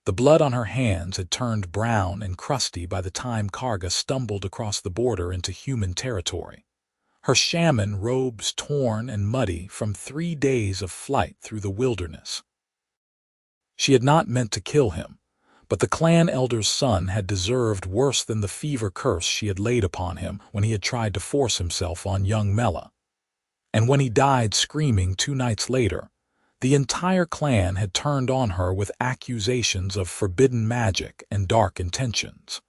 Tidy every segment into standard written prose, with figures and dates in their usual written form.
The blood on her hands had turned brown and crusty by the time Karga stumbled across the border into human territory. Her shaman robes torn and muddy from 3 days of flight through the wilderness. She had not meant to kill him, but the clan elder's son had deserved worse than the fever curse she had laid upon him when he had tried to force himself on young Mela. And when he died screaming 2 nights later, the entire clan had turned on her with accusations of forbidden magic and dark intentions.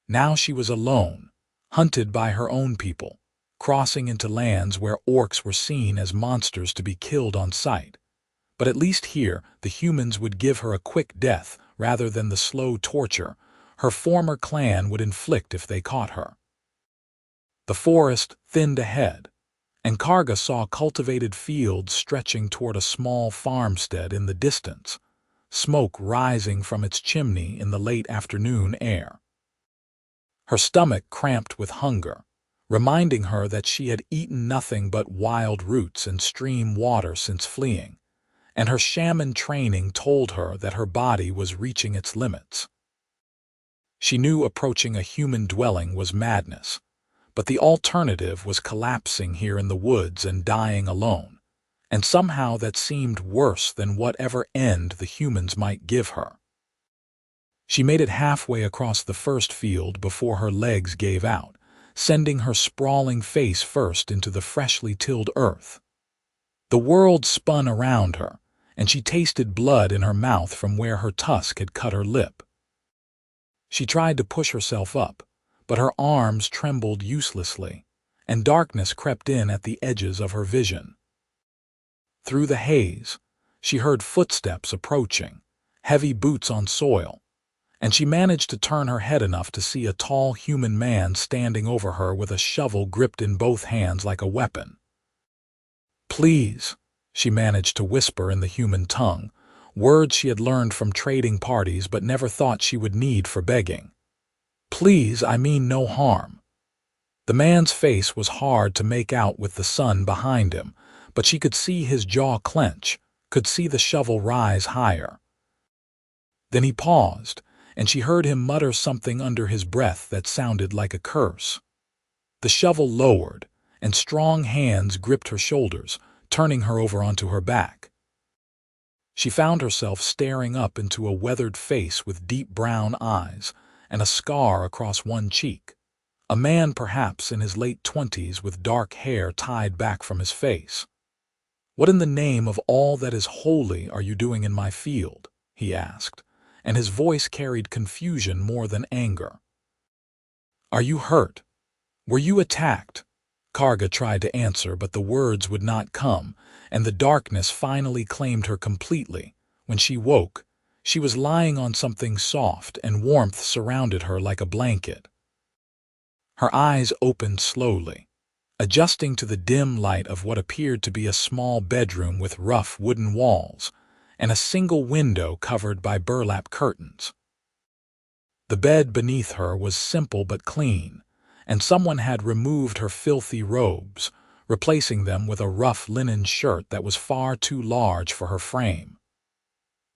Now she was alone, hunted by her own people, crossing into lands where orcs were seen as monsters to be killed on sight. But at least here the humans would give her a quick death rather than the slow torture her former clan would inflict if they caught her. The forest thinned ahead, and Karga saw cultivated fields stretching toward a small farmstead in the distance, smoke rising from its chimney in the late afternoon air. Her stomach cramped with hunger, reminding her that she had eaten nothing but wild roots and stream water since fleeing, and her shaman training told her that her body was reaching its limits. She knew approaching a human dwelling was madness, but the alternative was collapsing here in the woods and dying alone, and somehow that seemed worse than whatever end the humans might give her. She made it halfway across the first field before her legs gave out, sending her sprawling face first into the freshly tilled earth. The world spun around her, and she tasted blood in her mouth from where her tusk had cut her lip. She tried to push herself up, but her arms trembled uselessly, and darkness crept in at the edges of her vision. Through the haze, she heard footsteps approaching, heavy boots on soil, and she managed to turn her head enough to see a tall human man standing over her with a shovel gripped in both hands like a weapon. "Please," she managed to whisper in the human tongue, words she had learned from trading parties but never thought she would need for begging. "Please, I mean no harm." The man's face was hard to make out with the sun behind him, but she could see his jaw clench, could see the shovel rise higher. Then he paused, and she heard him mutter something under his breath that sounded like a curse. The shovel lowered, and strong hands gripped her shoulders, turning her over onto her back. She found herself staring up into a weathered face with deep brown eyes and a scar across one cheek. A man perhaps in his late 20s with dark hair tied back from his face. "What in the name of all that is holy are you doing in my field?" he asked, and his voice carried confusion more than anger. "Are you hurt? Were you attacked?" Karga tried to answer, but the words would not come, and the darkness finally claimed her completely. When she woke, she was lying on something soft, and warmth surrounded her like a blanket. Her eyes opened slowly, adjusting to the dim light of what appeared to be a small bedroom with rough wooden walls and a single window covered by burlap curtains. The bed beneath her was simple but clean, and someone had removed her filthy robes, replacing them with a rough linen shirt that was far too large for her frame.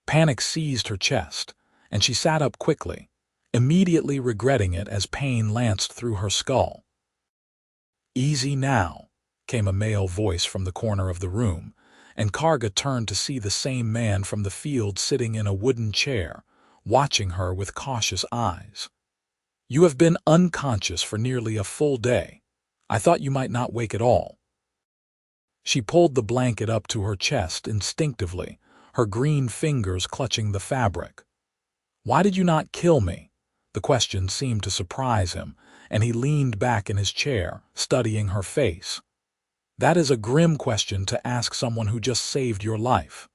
Panic seized her chest, and she sat up quickly, immediately regretting it as pain lanced through her skull. "Easy now," came a male voice from the corner of the room, and Karga turned to see the same man from the field sitting in a wooden chair, watching her with cautious eyes. "You have been unconscious for nearly a full day. I thought you might not wake at all." She pulled the blanket up to her chest instinctively, her green fingers clutching the fabric. "Why did you not kill me?" The question seemed to surprise him, and he leaned back in his chair, studying her face. "That is a grim question to ask someone who just saved your life."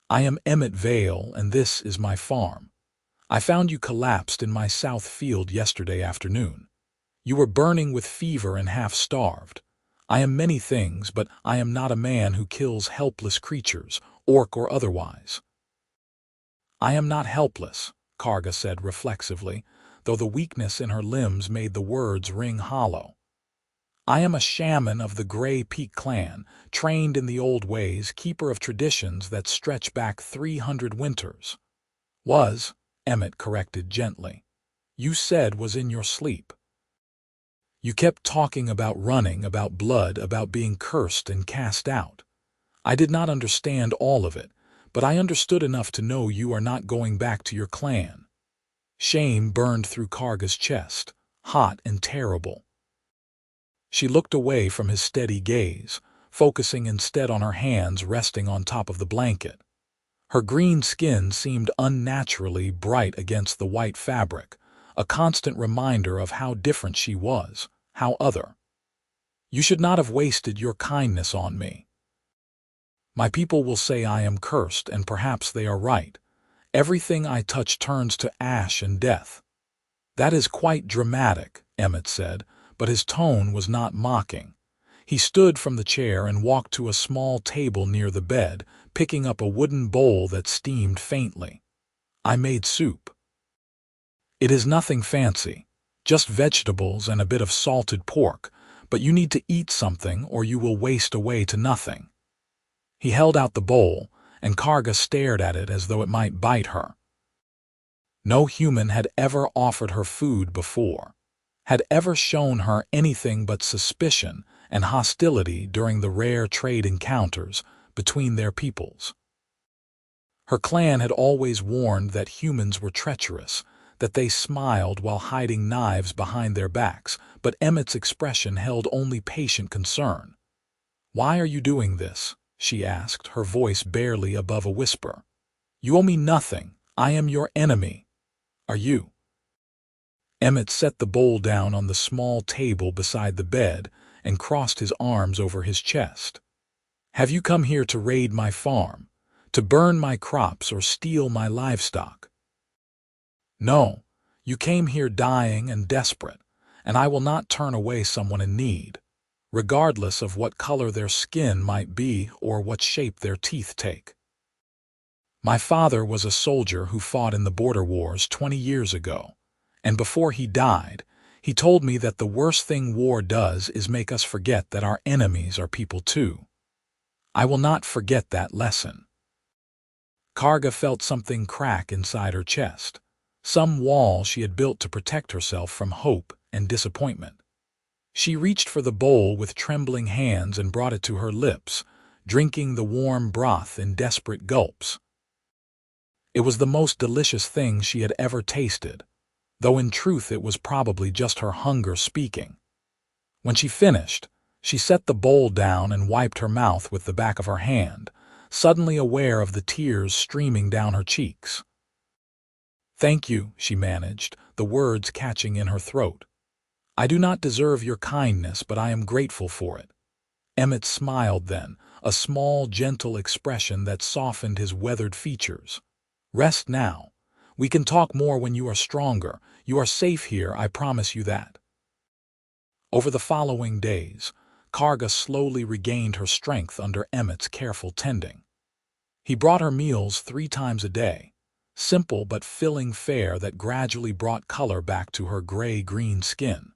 "I am Emmett Vale, and this is my farm. I found you collapsed in my south field yesterday afternoon. You were burning with fever and half-starved. I am many things, but I am not a man who kills helpless creatures, orc or otherwise." "I am not helpless," Karga said reflexively, though the weakness in her limbs made the words ring hollow. I am a shaman of the Grey Peak clan, trained in the old ways, keeper of traditions that stretch back 300 winters. Was, Emmett corrected gently. You said was in your sleep. You kept talking about running, about blood, about being cursed and cast out. I did not understand all of it, but I understood enough to know you are not going back to your clan. Shame burned through Karga's chest, hot and terrible. She looked away from his steady gaze, focusing instead on her hands resting on top of the blanket. Her green skin seemed unnaturally bright against the white fabric, a constant reminder of how different she was, how other. You should not have wasted your kindness on me. My people will say I am cursed, and perhaps they are right. Everything I touch turns to ash and death. That is quite dramatic, Emmett said, but his tone was not mocking. He stood from the chair and walked to a small table near the bed, picking up a wooden bowl that steamed faintly. I made soup. It is nothing fancy, just vegetables and a bit of salted pork, but you need to eat something or you will waste away to nothing. He held out the bowl, and Karga stared at it as though it might bite her. No human had ever offered her food before, had ever shown her anything but suspicion and hostility during the rare trade encounters between their peoples. Her clan had always warned that humans were treacherous, that they smiled while hiding knives behind their backs, but Emmett's expression held only patient concern. "Why are you doing this?" she asked, her voice barely above a whisper. "You owe me nothing. I am your enemy. Are you?" Emmett set the bowl down on the small table beside the bed and crossed his arms over his chest. "Have you come here to raid my farm, to burn my crops or steal my livestock?" "No, you came here dying and desperate, and I will not turn away someone in need, regardless of what color their skin might be or what shape their teeth take. My father was a soldier who fought in the border wars 20 years ago, and before he died, he told me that the worst thing war does is make us forget that our enemies are people too. I will not forget that lesson." Karga felt something crack inside her chest, some wall she had built to protect herself from hope and disappointment. She reached for the bowl with trembling hands and brought it to her lips, drinking the warm broth in desperate gulps. It was the most delicious thing she had ever tasted, though in truth it was probably just her hunger speaking. When she finished, she set the bowl down and wiped her mouth with the back of her hand, suddenly aware of the tears streaming down her cheeks. "Thank you," she managed, the words catching in her throat. "I do not deserve your kindness, but I am grateful for it." Emmett smiled then, a small, gentle expression that softened his weathered features. "Rest now. We can talk more when you are stronger. You are safe here, I promise you that." Over the following days, Karga slowly regained her strength under Emmett's careful tending. He brought her meals 3 times a day, simple but filling fare that gradually brought color back to her gray-green skin.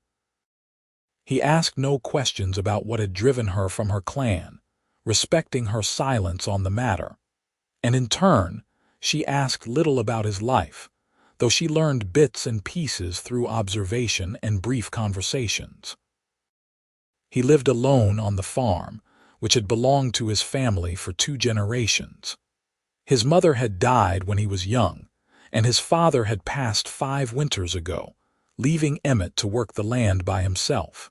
He asked no questions about what had driven her from her clan, respecting her silence on the matter, and in turn, she asked little about his life, though she learned bits and pieces through observation and brief conversations. He lived alone on the farm, which had belonged to his family for 2 generations. His mother had died when he was young, and his father had passed 5 winters ago, leaving Emmett to work the land by himself.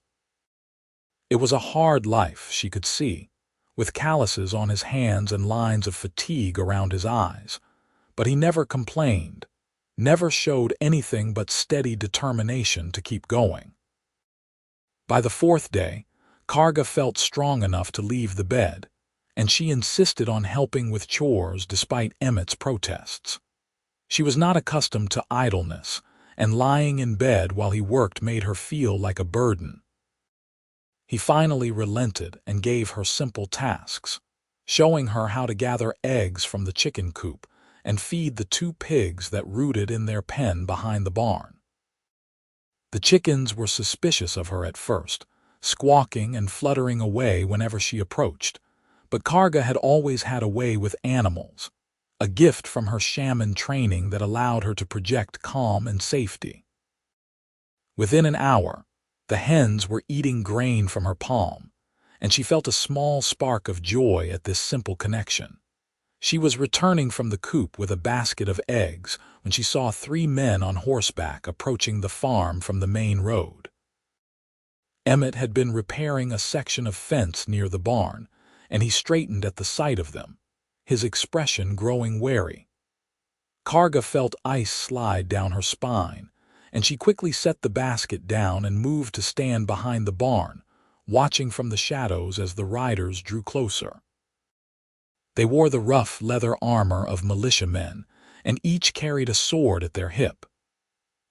It was a hard life, she could see, with calluses on his hands and lines of fatigue around his eyes, but he never complained, never showed anything but steady determination to keep going. By the 4th day, Karga felt strong enough to leave the bed, and she insisted on helping with chores despite Emmett's protests. She was not accustomed to idleness, and lying in bed while he worked made her feel like a burden. He finally relented and gave her simple tasks, showing her how to gather eggs from the chicken coop and feed the 2 pigs that rooted in their pen behind the barn. The chickens were suspicious of her at first, squawking and fluttering away whenever she approached. But Karga had always had a way with animals, a gift from her shaman training that allowed her to project calm and safety. Within an hour, the hens were eating grain from her palm, and she felt a small spark of joy at this simple connection. She was returning from the coop with a basket of eggs when she saw 3 men on horseback approaching the farm from the main road. Emmett had been repairing a section of fence near the barn, and he straightened at the sight of them, his expression growing wary. Karga felt ice slide down her spine, and she quickly set the basket down and moved to stand behind the barn, watching from the shadows as the riders drew closer. They wore the rough leather armor of militiamen, and each carried a sword at their hip.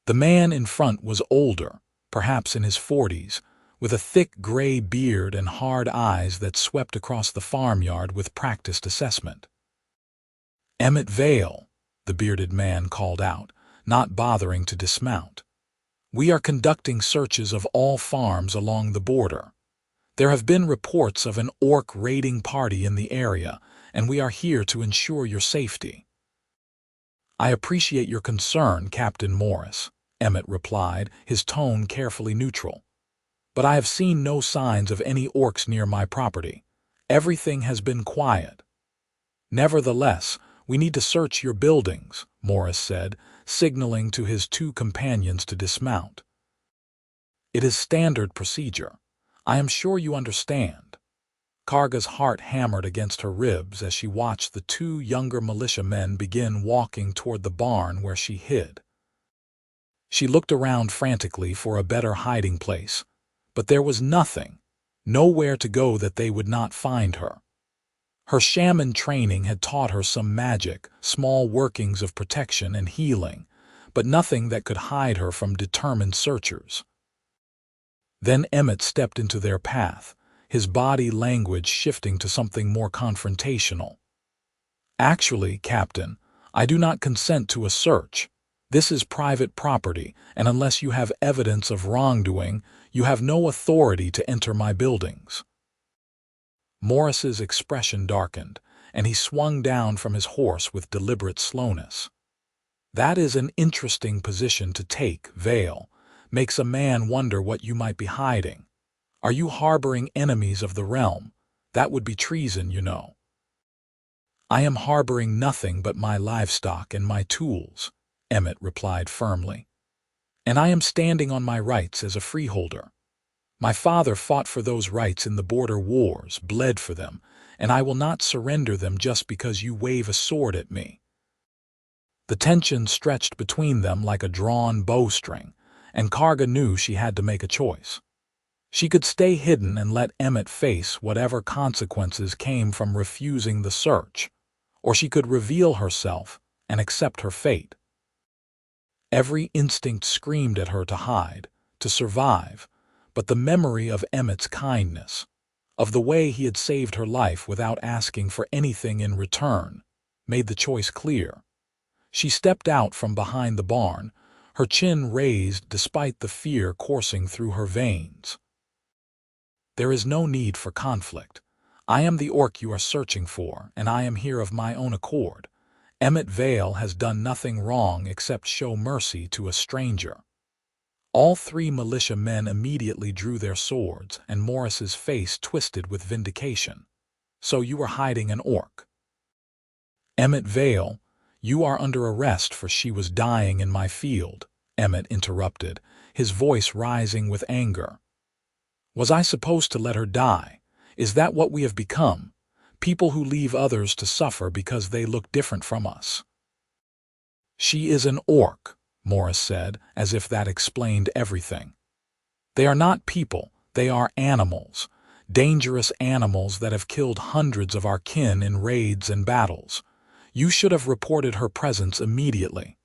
The man in front was older, perhaps in his 40s, with a thick gray beard and hard eyes that swept across the farmyard with practiced assessment. "Emmett Vale," the bearded man called out, not bothering to dismount. "We are conducting searches of all farms along the border. There have been reports of an orc raiding party in the area, and we are here to ensure your safety." "I appreciate your concern, Captain Morris," Emmett replied, his tone carefully neutral. "But I have seen no signs of any orcs near my property. Everything has been quiet." "Nevertheless, we need to search your buildings," Morris said, signaling to his 2 companions to dismount. "It is standard procedure. I am sure you understand." Karga's heart hammered against her ribs as she watched the 2 younger militiamen begin walking toward the barn where she hid. She looked around frantically for a better hiding place, but there was nothing, nowhere to go that they would not find her. Her shaman training had taught her some magic, small workings of protection and healing, but nothing that could hide her from determined searchers. Then Emmett stepped into their path, his body language shifting to something more confrontational. "Actually, Captain, I do not consent to a search. This is private property, and unless you have evidence of wrongdoing, you have no authority to enter my buildings." Morris's expression darkened, and he swung down from his horse with deliberate slowness. "That is an interesting position to take, Vale. Makes a man wonder what you might be hiding. Are you harboring enemies of the realm? That would be treason, you know." "I am harboring nothing but my livestock and my tools," Emmett replied firmly. "And I am standing on my rights as a freeholder. My father fought for those rights in the border wars, bled for them, and I will not surrender them just because you wave a sword at me." The tension stretched between them like a drawn bowstring, and Karga knew she had to make a choice. She could stay hidden and let Emmett face whatever consequences came from refusing the search, or she could reveal herself and accept her fate. Every instinct screamed at her to hide, to survive, but the memory of Emmett's kindness, of the way he had saved her life without asking for anything in return, made the choice clear. She stepped out from behind the barn, her chin raised despite the fear coursing through her veins. "There is no need for conflict. I am the orc you are searching for, and I am here of my own accord. Emmett Vale has done nothing wrong except show mercy to a stranger." All 3 militia men immediately drew their swords, and Morris's face twisted with vindication. "So you were hiding an orc?" "Emmett Vale, you are under arrest for she was dying in my field," Emmett interrupted, his voice rising with anger. "Was I supposed to let her die? Is that what we have become? People who leave others to suffer because they look different from us?" "She is an orc," Morris said, as if that explained everything. "They are not people, they are animals, dangerous animals that have killed hundreds of our kin in raids and battles. You should have reported her presence immediately."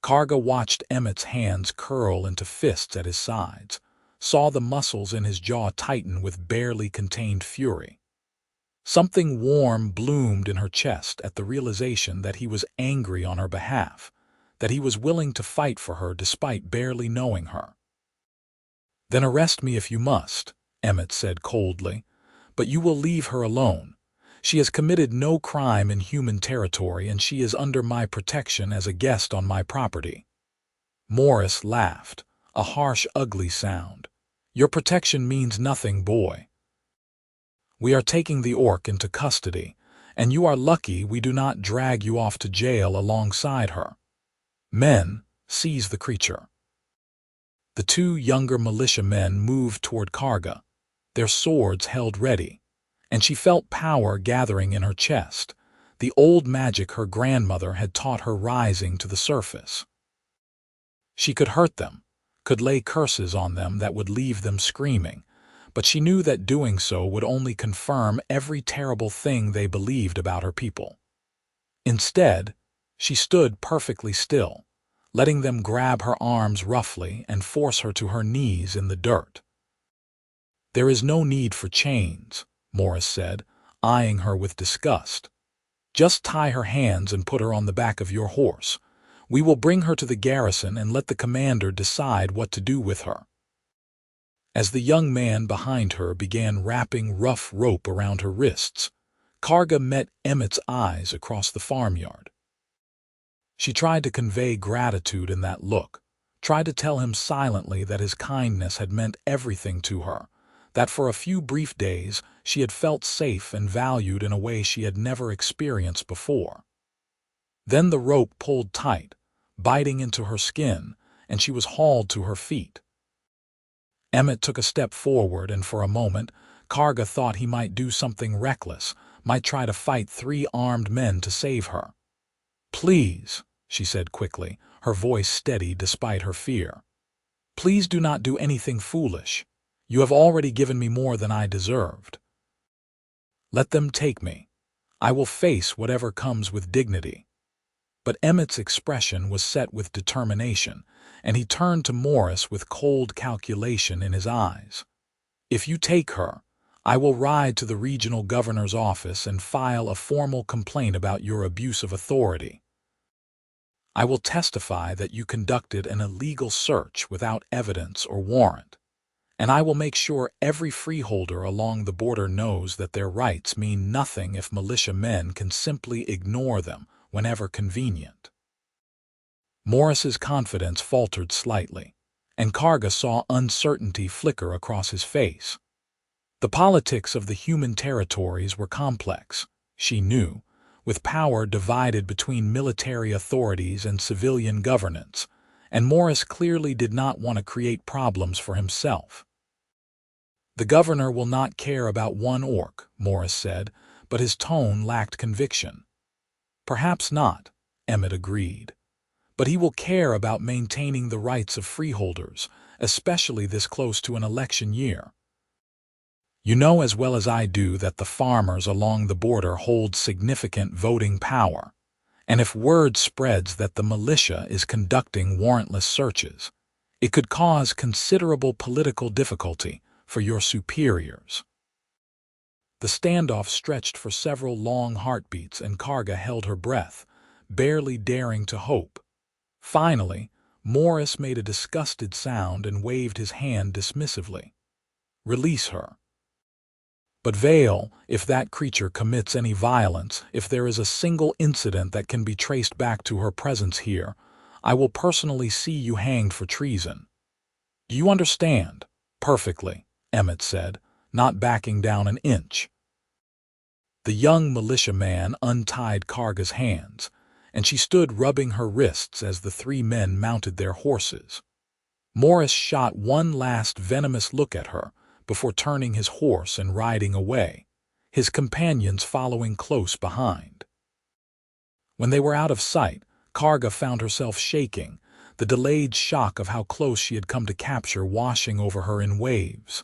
Karga watched Emmett's hands curl into fists at his sides, saw the muscles in his jaw tighten with barely contained fury. Something warm bloomed in her chest at the realization that he was angry on her behalf, that he was willing to fight for her despite barely knowing her. Then arrest me if you must, Emmett said coldly, but you will leave her alone. She has committed no crime in human territory and she is under my protection as a guest on my property. Morris laughed, a harsh, ugly sound. Your protection means nothing, boy. We are taking the orc into custody, and you are lucky we do not drag you off to jail alongside her. Men, seize the creature. The two younger militiamen moved toward Karga, their swords held ready, and she felt power gathering in her chest, the old magic her grandmother had taught her rising to the surface. She could hurt them, could lay curses on them that would leave them screaming, but she knew that doing so would only confirm every terrible thing they believed about her people. Instead, she stood perfectly still, letting them grab her arms roughly and force her to her knees in the dirt. There is no need for chains, Morris said, eyeing her with disgust. Just tie her hands and put her on the back of your horse. We will bring her to the garrison and let the commander decide what to do with her. As the young man behind her began wrapping rough rope around her wrists, Karga met Emmett's eyes across the farmyard. She tried to convey gratitude in that look, tried to tell him silently that his kindness had meant everything to her, that for a few brief days she had felt safe and valued in a way she had never experienced before. Then the rope pulled tight, biting into her skin, and she was hauled to her feet. Emmett took a step forward, and for a moment, Karga thought he might do something reckless, might try to fight 3 armed men to save her. "Please," she said quickly, her voice steady despite her fear. "Please do not do anything foolish. You have already given me more than I deserved. Let them take me. I will face whatever comes with dignity." But Emmett's expression was set with determination, and he turned to Morris with cold calculation in his eyes. "If you take her, I will ride to the regional governor's office and file a formal complaint about your abuse of authority. I will testify that you conducted an illegal search without evidence or warrant, and I will make sure every freeholder along the border knows that their rights mean nothing if militia men can simply ignore them whenever convenient." Morris's confidence faltered slightly, and Karga saw uncertainty flicker across his face. The politics of the human territories were complex, she knew, with power divided between military authorities and civilian governance, and Morris clearly did not want to create problems for himself. "The governor will not care about one orc," Morris said, but his tone lacked conviction. "Perhaps not," Emmett agreed, "but he will care about maintaining the rights of freeholders, especially this close to an election year. You know as well as I do that the farmers along the border hold significant voting power, and if word spreads that the militia is conducting warrantless searches, it could cause considerable political difficulty for your superiors." The standoff stretched for several long heartbeats, and Karga held her breath, barely daring to hope. Finally, Morris made a disgusted sound and waved his hand dismissively. "Release her. But Vale, if that creature commits any violence, if there is a single incident that can be traced back to her presence here, I will personally see you hanged for treason. Do you understand?" "Perfectly," Emmett said, not backing down an inch. The young militiaman untied Karga's hands, and she stood rubbing her wrists as the 3 men mounted their horses. Morris shot one last venomous look at her before turning his horse and riding away, his companions following close behind. When they were out of sight, Karga found herself shaking, the delayed shock of how close she had come to capture washing over her in waves.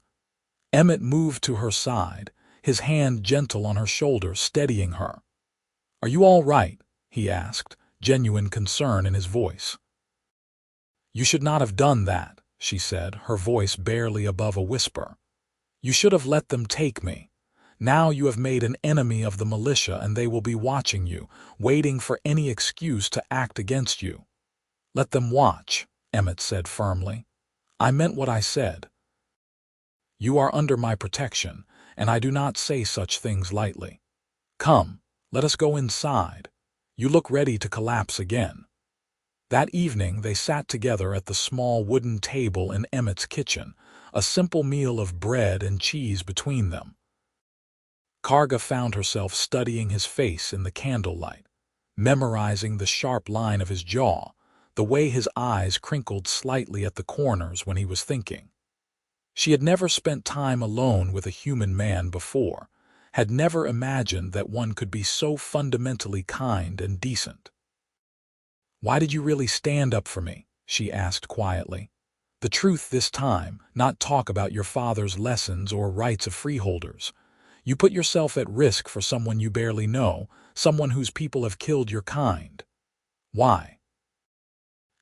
Emmett moved to her side, his hand gentle on her shoulder, steadying her. "Are you all right?" he asked, genuine concern in his voice. "You should not have done that," she said, her voice barely above a whisper. "You should have let them take me. Now you have made an enemy of the militia and they will be watching you, waiting for any excuse to act against you." "Let them watch," Emmett said firmly. "I meant what I said. You are under my protection, and I do not say such things lightly. Come, let us go inside. You look ready to collapse again." That evening they sat together at the small wooden table in Emmett's kitchen, a simple meal of bread and cheese between them. Karga found herself studying his face in the candlelight, memorizing the sharp line of his jaw, the way his eyes crinkled slightly at the corners when he was thinking. She had never spent time alone with a human man before, had never imagined that one could be so fundamentally kind and decent. "Why did you really stand up for me?" she asked quietly. "The truth this time, not talk about your father's lessons or rights of freeholders. You put yourself at risk for someone you barely know, someone whose people have killed your kind. Why?"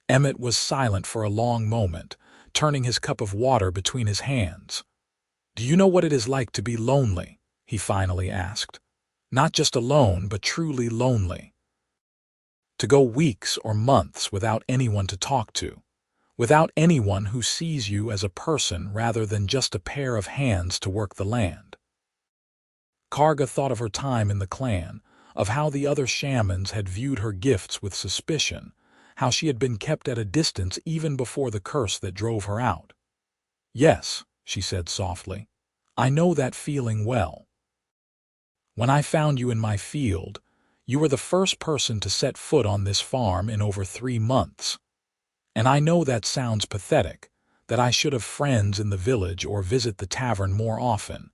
Emmett was silent for a long moment, turning his cup of water between his hands. "Do you know what it is like to be lonely?" he finally asked. "Not just alone, but truly lonely. To go weeks or months without anyone to talk to, without anyone who sees you as a person rather than just a pair of hands to work the land." Karga thought of her time in the clan, of how the other shamans had viewed her gifts with suspicion, how she had been kept at a distance even before the curse that drove her out. "Yes," she said softly, "I know that feeling well. When I found you in my field, you were the first person to set foot on this farm in over 3 months. And I know that sounds pathetic, that I should have friends in the village or visit the tavern more often,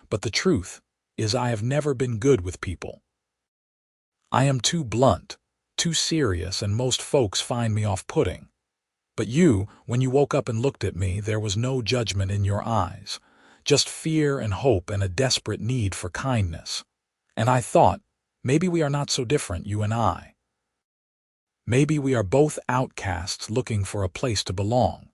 but the truth is I have never been good with people. I am too blunt, too serious, and most folks find me off-putting. But you, when you woke up and looked at me, there was no judgment in your eyes, just fear and hope and a desperate need for kindness. And I thought, maybe we are not so different, you and I. Maybe we are both outcasts looking for a place to belong."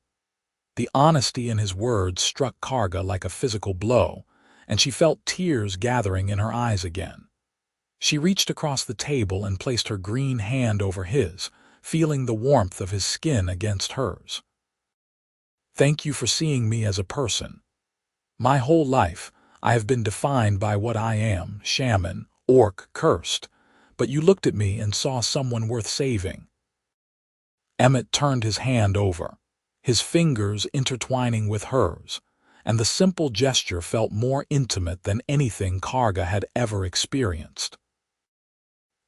The honesty in his words struck Karga like a physical blow, and she felt tears gathering in her eyes again. She reached across the table and placed her green hand over his, feeling the warmth of his skin against hers. "Thank you for seeing me as a person. My whole life, I have been defined by what I am, shaman, orc, cursed, but you looked at me and saw someone worth saving." Emmett turned his hand over, his fingers intertwining with hers, and the simple gesture felt more intimate than anything Karga had ever experienced.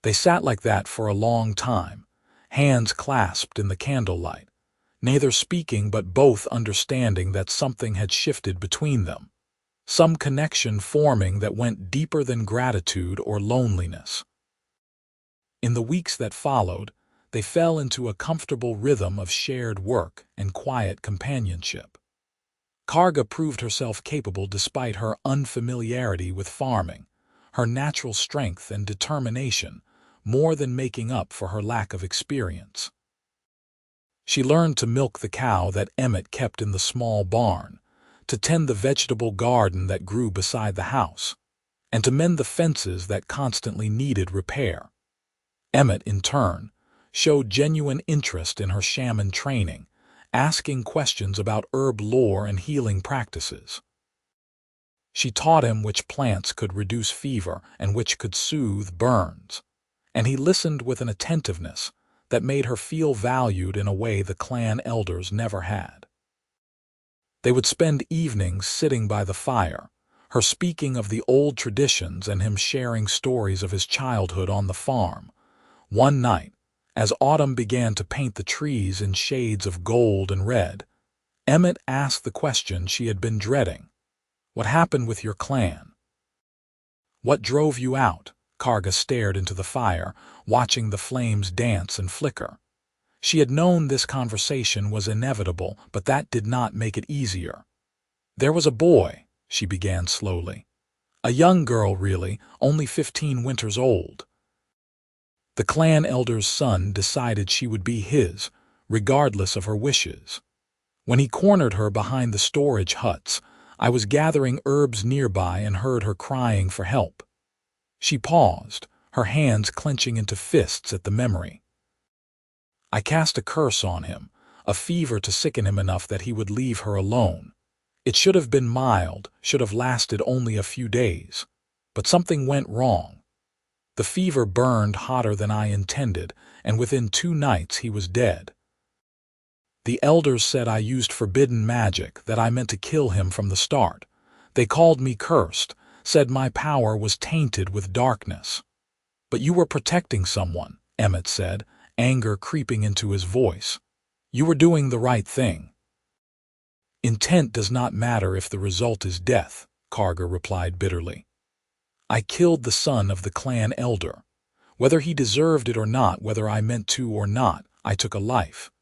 They sat like that for a long time, hands clasped in the candlelight, neither speaking but both understanding that something had shifted between them, some connection forming that went deeper than gratitude or loneliness. In the weeks that followed, they fell into a comfortable rhythm of shared work and quiet companionship. Karga proved herself capable despite her unfamiliarity with farming, her natural strength and determination, more than making up for her lack of experience. She learned to milk the cow that Emmett kept in the small barn, to tend the vegetable garden that grew beside the house, and to mend the fences that constantly needed repair. Emmett, in turn, showed genuine interest in her shaman training, asking questions about herb lore and healing practices. She taught him which plants could reduce fever and which could soothe burns, and he listened with an attentiveness that made her feel valued in a way the clan elders never had. They would spend evenings sitting by the fire, her speaking of the old traditions and him sharing stories of his childhood on the farm. One night, as autumn began to paint the trees in shades of gold and red, Emmett asked the question she had been dreading. "What happened with your clan? What drove you out?" Karga stared into the fire, watching the flames dance and flicker. She had known this conversation was inevitable, but that did not make it easier. "There was a boy," she began slowly. "A young girl, really, only 15 winters old. The clan elder's son decided she would be his, regardless of her wishes. When he cornered her behind the storage huts, I was gathering herbs nearby and heard her crying for help." She paused, her hands clenching into fists at the memory. "I cast a curse on him, a fever to sicken him enough that he would leave her alone. It should have been mild, should have lasted only a few days. But something went wrong. The fever burned hotter than I intended, and within 2 nights he was dead. The elders said I used forbidden magic, that I meant to kill him from the start. They called me cursed, said my power was tainted with darkness. But you were protecting someone, Emmett said, anger creeping into his voice. You were doing the right thing. Intent does not matter if the result is death, Karga replied bitterly. I killed the son of the clan elder. Whether he deserved it or not, whether I meant to or not, I took a life.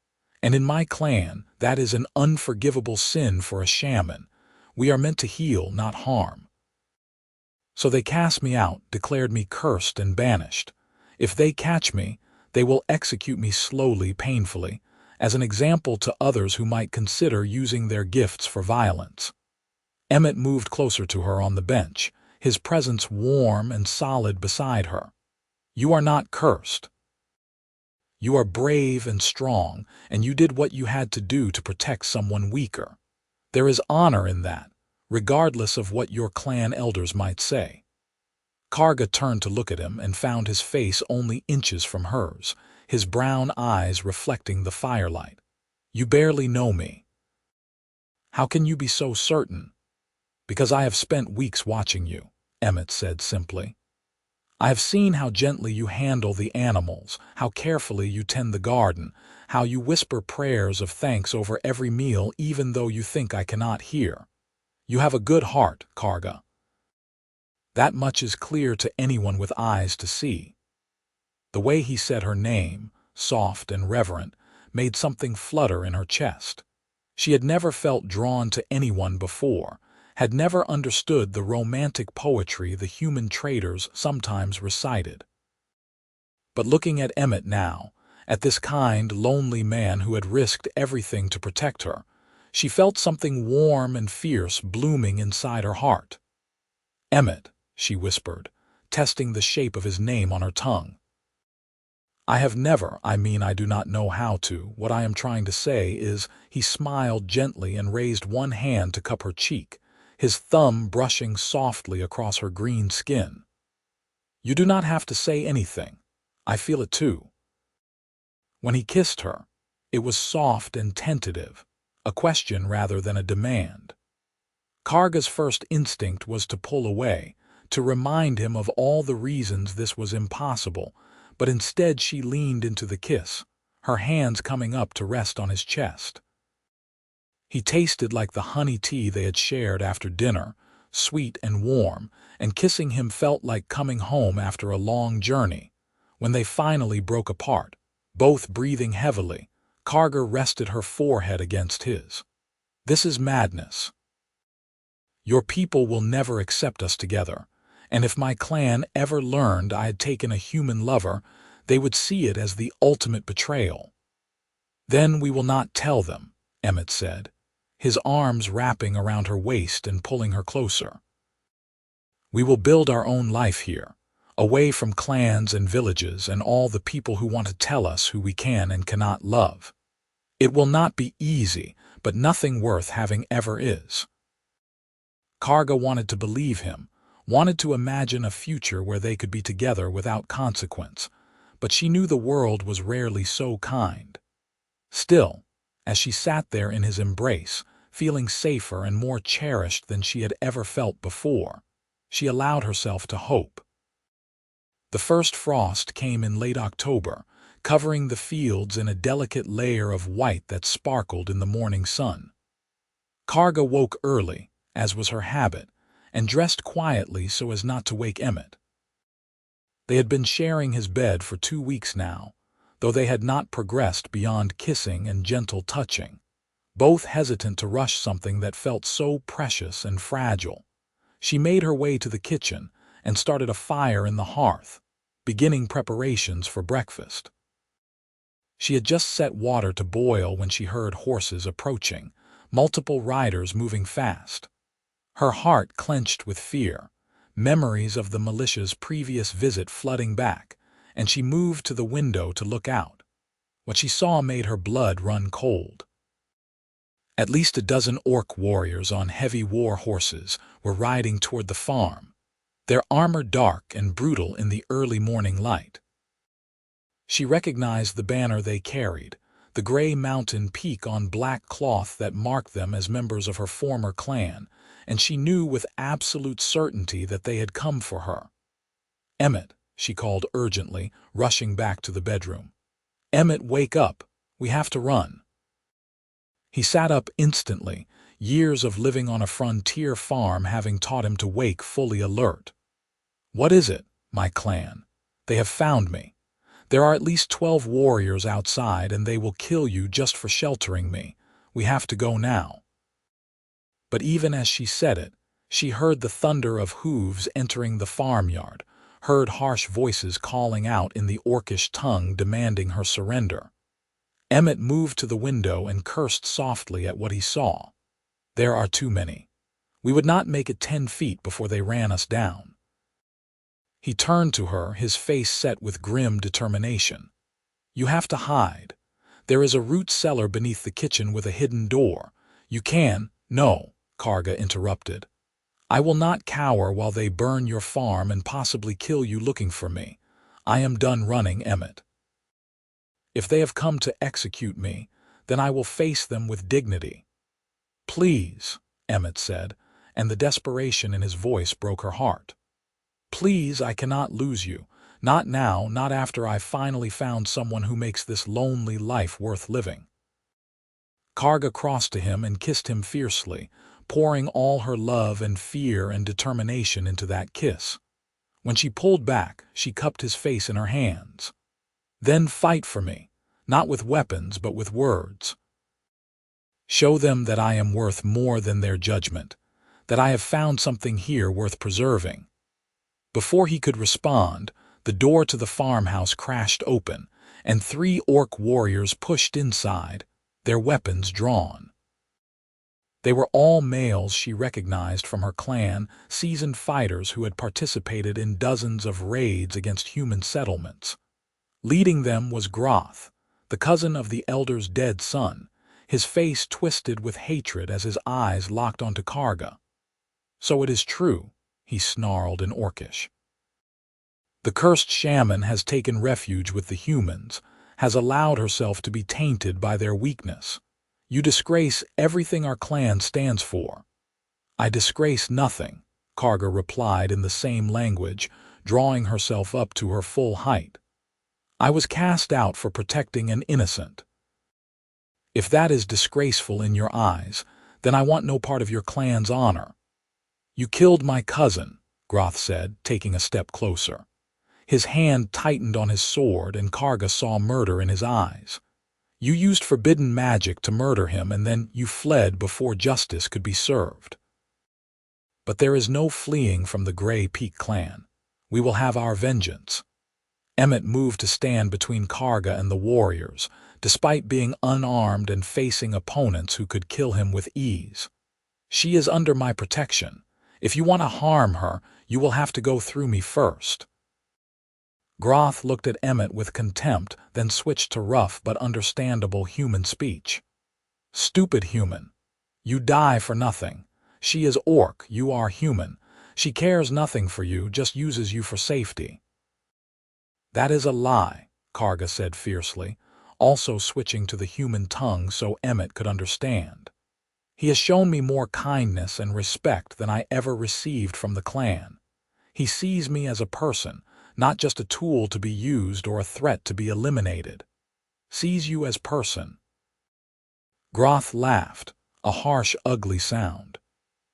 And in my clan, that is an unforgivable sin for a shaman. We are meant to heal, not harm. So they cast me out, declared me cursed and banished. If they catch me, they will execute me slowly, painfully, as an example to others who might consider using their gifts for violence. Emmett moved closer to her on the bench, his presence warm and solid beside her. You are not cursed. You are brave and strong, and you did what you had to do to protect someone weaker. There is honor in that, regardless of what your clan elders might say. Karga turned to look at him and found his face only inches from hers, his brown eyes reflecting the firelight. You barely know me. How can you be so certain? Because I have spent weeks watching you, Emmett said simply. I have seen how gently you handle the animals, how carefully you tend the garden, how you whisper prayers of thanks over every meal even though you think I cannot hear. You have a good heart, Karga. That much is clear to anyone with eyes to see. The way he said her name, soft and reverent, made something flutter in her chest. She had never felt drawn to anyone before, had never understood the romantic poetry the human traders sometimes recited. But looking at Emmett now, at this kind, lonely man who had risked everything to protect her, she felt something warm and fierce blooming inside her heart. Emmett, she whispered, testing the shape of his name on her tongue. I have never, I do not know how to. What I am trying to say is, he smiled gently and raised one hand to cup her cheek, his thumb brushing softly across her green skin. You do not have to say anything. I feel it too. When he kissed her, it was soft and tentative, a question rather than a demand. Karga's first instinct was to pull away, to remind him of all the reasons this was impossible, but instead she leaned into the kiss, her hands coming up to rest on his chest. He tasted like the honey tea they had shared after dinner, sweet and warm, and kissing him felt like coming home after a long journey. When they finally broke apart, both breathing heavily, Karga rested her forehead against his. This is madness. Your people will never accept us together, and if my clan ever learned I had taken a human lover, they would see it as the ultimate betrayal. Then we will not tell them, Emmett said, his arms wrapping around her waist and pulling her closer. We will build our own life here, away from clans and villages and all the people who want to tell us who we can and cannot love. It will not be easy, but nothing worth having ever is. Karga wanted to believe him, wanted to imagine a future where they could be together without consequence, but she knew the world was rarely so kind. Still, as she sat there in his embrace, feeling safer and more cherished than she had ever felt before, she allowed herself to hope. The first frost came in late October, covering the fields in a delicate layer of white that sparkled in the morning sun. Karga woke early, as was her habit, and dressed quietly so as not to wake Emmett. They had been sharing his bed for 2 weeks now, though they had not progressed beyond kissing and gentle touching, both hesitant to rush something that felt so precious and fragile. She made her way to the kitchen and started a fire in the hearth, beginning preparations for breakfast. She had just set water to boil when she heard horses approaching, multiple riders moving fast. Her heart clenched with fear, memories of the militia's previous visit flooding back, and she moved to the window to look out. What she saw made her blood run cold. At least a dozen orc warriors on heavy war horses were riding toward the farm, their armor dark and brutal in the early morning light. She recognized the banner they carried, the gray mountain peak on black cloth that marked them as members of her former clan, and she knew with absolute certainty that they had come for her. "Emmett," she called urgently, rushing back to the bedroom. "Emmett, wake up! We have to run." He sat up instantly, years of living on a frontier farm having taught him to wake fully alert. "What is it, my clan? They have found me. There are at least 12 warriors outside, and they will kill you just for sheltering me. We have to go now." But even as she said it, she heard the thunder of hooves entering the farmyard, heard harsh voices calling out in the orcish tongue demanding her surrender. Emmett moved to the window and cursed softly at what he saw. "There are too many. We would not make it 10 feet before they ran us down." He turned to her, his face set with grim determination. "You have to hide. There is a root cellar beneath the kitchen with a hidden door. You can—" "No," Karga interrupted. "I will not cower while they burn your farm and possibly kill you looking for me. I am done running, Emmett. If they have come to execute me, then I will face them with dignity." "Please," Emmett said, and the desperation in his voice broke her heart. "Please, I cannot lose you. Not now, not after I finally found someone who makes this lonely life worth living." Karga crossed to him and kissed him fiercely, pouring all her love and fear and determination into that kiss. When she pulled back, she cupped his face in her hands. "Then fight for me, not with weapons but with words. Show them that I am worth more than their judgment, that I have found something here worth preserving." Before he could respond, the door to the farmhouse crashed open, and 3 orc warriors pushed inside, their weapons drawn. They were all males she recognized from her clan, seasoned fighters who had participated in dozens of raids against human settlements. Leading them was Groth, the cousin of the elder's dead son, his face twisted with hatred as his eyes locked onto Karga. "So it is true," he snarled in Orcish. "The cursed Shaman has taken refuge with the humans, has allowed herself to be tainted by their weakness. You disgrace everything our clan stands for." "I disgrace nothing," Karga replied in the same language, drawing herself up to her full height. "I was cast out for protecting an innocent. If that is disgraceful in your eyes, then I want no part of your clan's honor." "You killed my cousin," Groth said, taking a step closer. His hand tightened on his sword, and Karga saw murder in his eyes. "You used forbidden magic to murder him, and then you fled before justice could be served. But there is no fleeing from the Grey Peak clan. We will have our vengeance." Emmett moved to stand between Karga and the warriors, despite being unarmed and facing opponents who could kill him with ease. "She is under my protection. If you want to harm her, you will have to go through me first." Groth looked at Emmett with contempt, then switched to rough but understandable human speech. "Stupid human. You die for nothing. She is orc, you are human. She cares nothing for you, just uses you for safety." "That is a lie," Karga said fiercely, also switching to the human tongue so Emmett could understand. "He has shown me more kindness and respect than I ever received from the clan. He sees me as a person, not just a tool to be used or a threat to be eliminated. Sees you as person." Groth laughed, a harsh, ugly sound.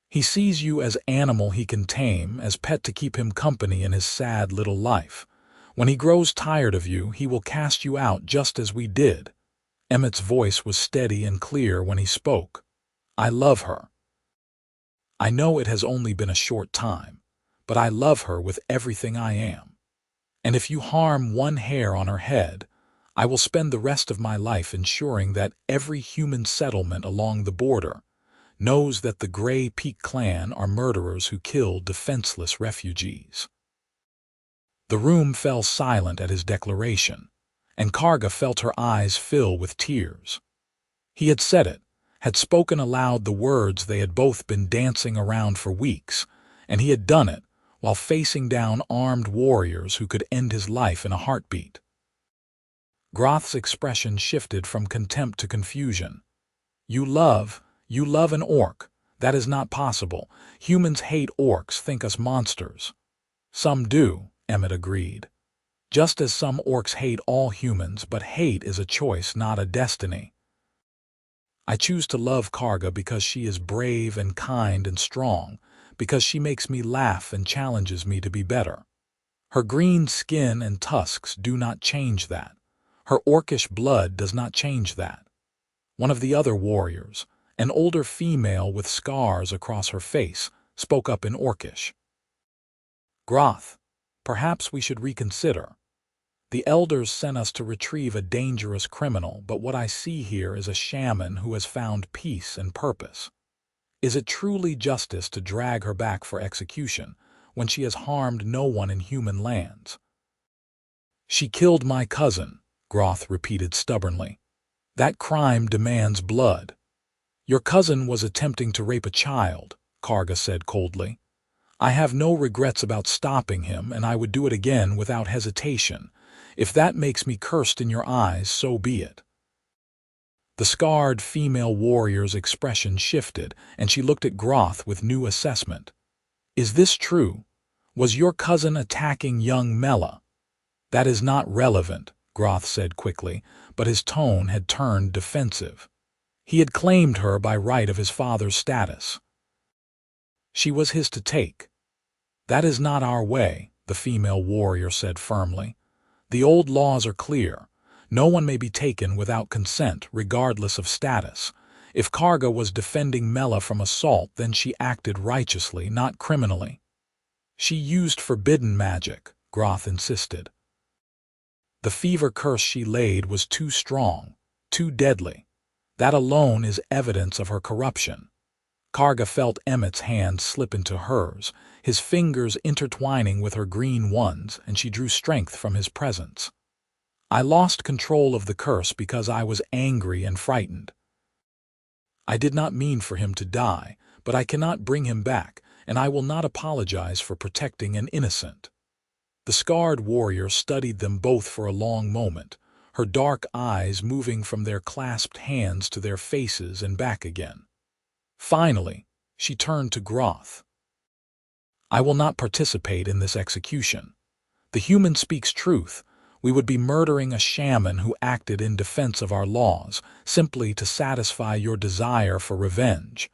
"He sees you as animal he can tame, as pet to keep him company in his sad little life. When he grows tired of you, he will cast you out just as we did." Emmett's voice was steady and clear when he spoke. "I love her. I know it has only been a short time, but I love her with everything I am. And if you harm one hair on her head, I will spend the rest of my life ensuring that every human settlement along the border knows that the Grey Peak clan are murderers who kill defenseless refugees." The room fell silent at his declaration, and Karga felt her eyes fill with tears. He had said it, had spoken aloud the words they had both been dancing around for weeks, and he had done it while facing down armed warriors who could end his life in a heartbeat. Groth's expression shifted from contempt to confusion. You love an orc. That is not possible. Humans hate orcs, think us monsters. Some do, Emmett agreed. Just as some orcs hate all humans, but hate is a choice, not a destiny. I choose to love Karga because she is brave and kind and strong, because she makes me laugh and challenges me to be better. Her green skin and tusks do not change that. Her orcish blood does not change that. One of the other warriors, an older female with scars across her face, spoke up in orcish. Groth, perhaps we should reconsider. The elders sent us to retrieve a dangerous criminal, but what I see here is a shaman who has found peace and purpose. Is it truly justice to drag her back for execution when she has harmed no one in human lands? She killed my cousin, Groth repeated stubbornly. That crime demands blood. Your cousin was attempting to rape a child, Karga said coldly. I have no regrets about stopping him, and I would do it again without hesitation. If that makes me cursed in your eyes, so be it. The scarred female warrior's expression shifted, and she looked at Groth with new assessment. Is this true? Was your cousin attacking young Mela? That is not relevant, Groth said quickly, but his tone had turned defensive. He had claimed her by right of his father's status. She was his to take. That is not our way, the female warrior said firmly. The old laws are clear. No one may be taken without consent, regardless of status. If Karga was defending Mela from assault, then she acted righteously, not criminally. She used forbidden magic, Groth insisted. The fever curse she laid was too strong, too deadly. That alone is evidence of her corruption. Karga felt Emmett's hand slip into hers, his fingers intertwining with her green ones, and she drew strength from his presence. I lost control of the curse because I was angry and frightened. I did not mean for him to die, but I cannot bring him back, and I will not apologize for protecting an innocent. The scarred warrior studied them both for a long moment, her dark eyes moving from their clasped hands to their faces and back again. Finally, she turned to Groth. I will not participate in this execution. The human speaks truth. We would be murdering a shaman who acted in defense of our laws, simply to satisfy your desire for revenge.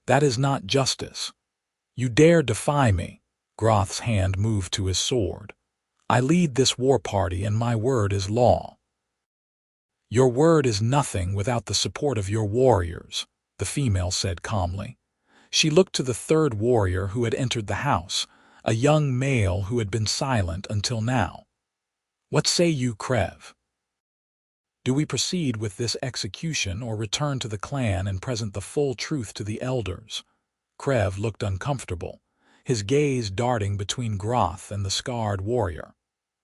That is not justice. You dare defy me. Groth's hand moved to his sword. I lead this war party, and my word is law. Your word is nothing without the support of your warriors, the female said calmly. She looked to the third warrior who had entered the house, a young male who had been silent until now. What say you, Krev? Do we proceed with this execution or return to the clan and present the full truth to the elders? Krev looked uncomfortable, his gaze darting between Groth and the scarred warrior.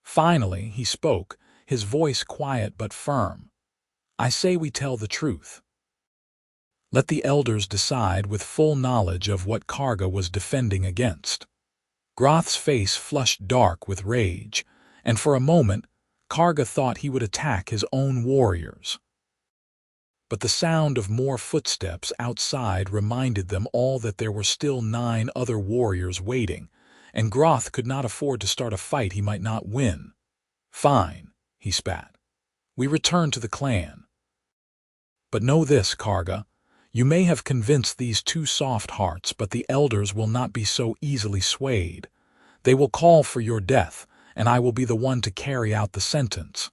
Finally, he spoke, his voice quiet but firm. I say we tell the truth. Let the elders decide with full knowledge of what Karga was defending against. Groth's face flushed dark with rage, and for a moment, Karga thought he would attack his own warriors. But the sound of more footsteps outside reminded them all that there were still 9 other warriors waiting, and Groth could not afford to start a fight he might not win. Fine, he spat. We return to the clan. But know this, Karga. You may have convinced these 2 soft hearts, but the elders will not be so easily swayed. They will call for your death, and I will be the one to carry out the sentence.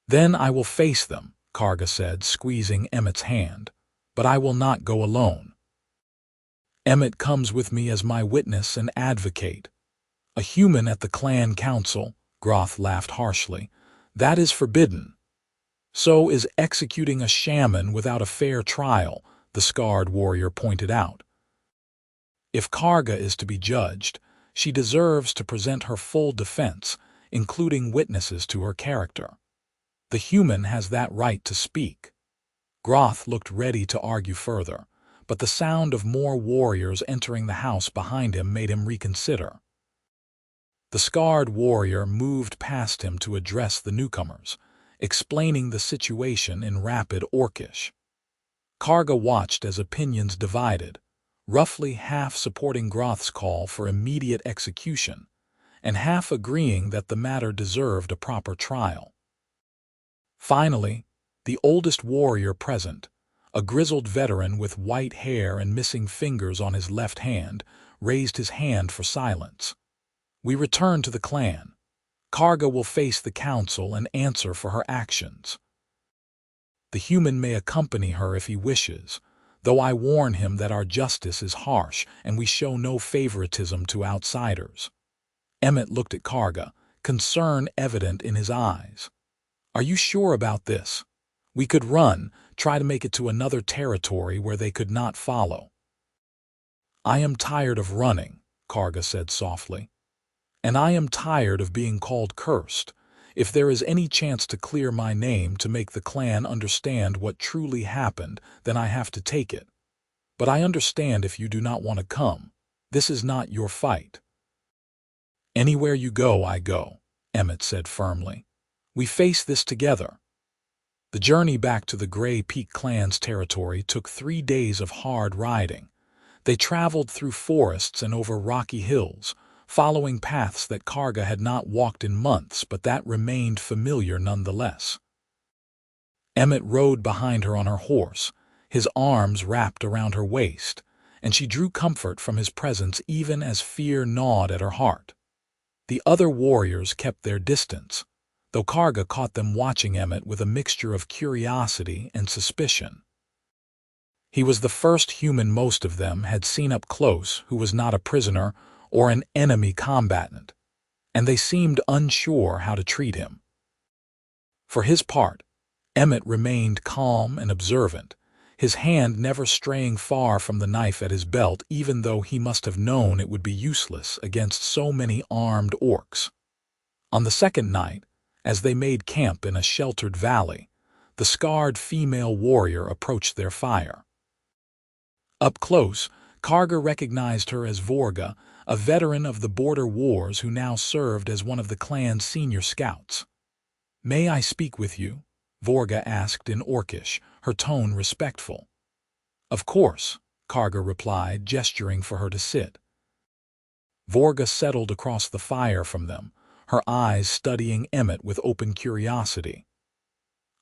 Then I will face them, Karga said, squeezing Emmett's hand. But I will not go alone. Emmett comes with me as my witness and advocate. A human at the clan council, Groth laughed harshly. That is forbidden. So is executing a shaman without a fair trial, the scarred warrior pointed out. If Karga is to be judged, she deserves to present her full defense, including witnesses to her character. The human has that right to speak. Groth looked ready to argue further, but the sound of more warriors entering the house behind him made him reconsider. The scarred warrior moved past him to address the newcomers, explaining the situation in rapid Orcish. Karga watched as opinions divided, roughly half supporting Groth's call for immediate execution, and half agreeing that the matter deserved a proper trial. Finally, the oldest warrior present, a grizzled veteran with white hair and missing fingers on his left hand, raised his hand for silence. "We return to the clan. Karga will face the council and answer for her actions. The human may accompany her if he wishes, though I warn him that our justice is harsh and we show no favoritism to outsiders." Emmett looked at Karga, concern evident in his eyes. "Are you sure about this? We could run, try to make it to another territory where they could not follow." "I am tired of running," Karga said softly. "And I am tired of being called cursed. If there is any chance to clear my name to make the clan understand what truly happened, then I have to take it. But I understand if you do not want to come. This is not your fight." "Anywhere you go, I go," Emmett said firmly. "We face this together." The journey back to the Grey Peak clan's territory took 3 days of hard riding. They traveled through forests and over rocky hills, following paths that Karga had not walked in months but that remained familiar nonetheless. Emmett rode behind her on her horse, his arms wrapped around her waist, and she drew comfort from his presence even as fear gnawed at her heart. The other warriors kept their distance, though Karga caught them watching Emmett with a mixture of curiosity and suspicion. He was the first human most of them had seen up close who was not a prisoner or an enemy combatant, and they seemed unsure how to treat him. For his part, Emmett remained calm and observant, his hand never straying far from the knife at his belt, even though he must have known it would be useless against so many armed orcs. On the second night, as they made camp in a sheltered valley, the scarred female warrior approached their fire. Up close, Karga recognized her as Vorga, a veteran of the border wars who now served as one of the clan's senior scouts. "May I speak with you?" Vorga asked in Orcish, her tone respectful. "Of course," Karga replied, gesturing for her to sit. Vorga settled across the fire from them, her eyes studying Emmett with open curiosity.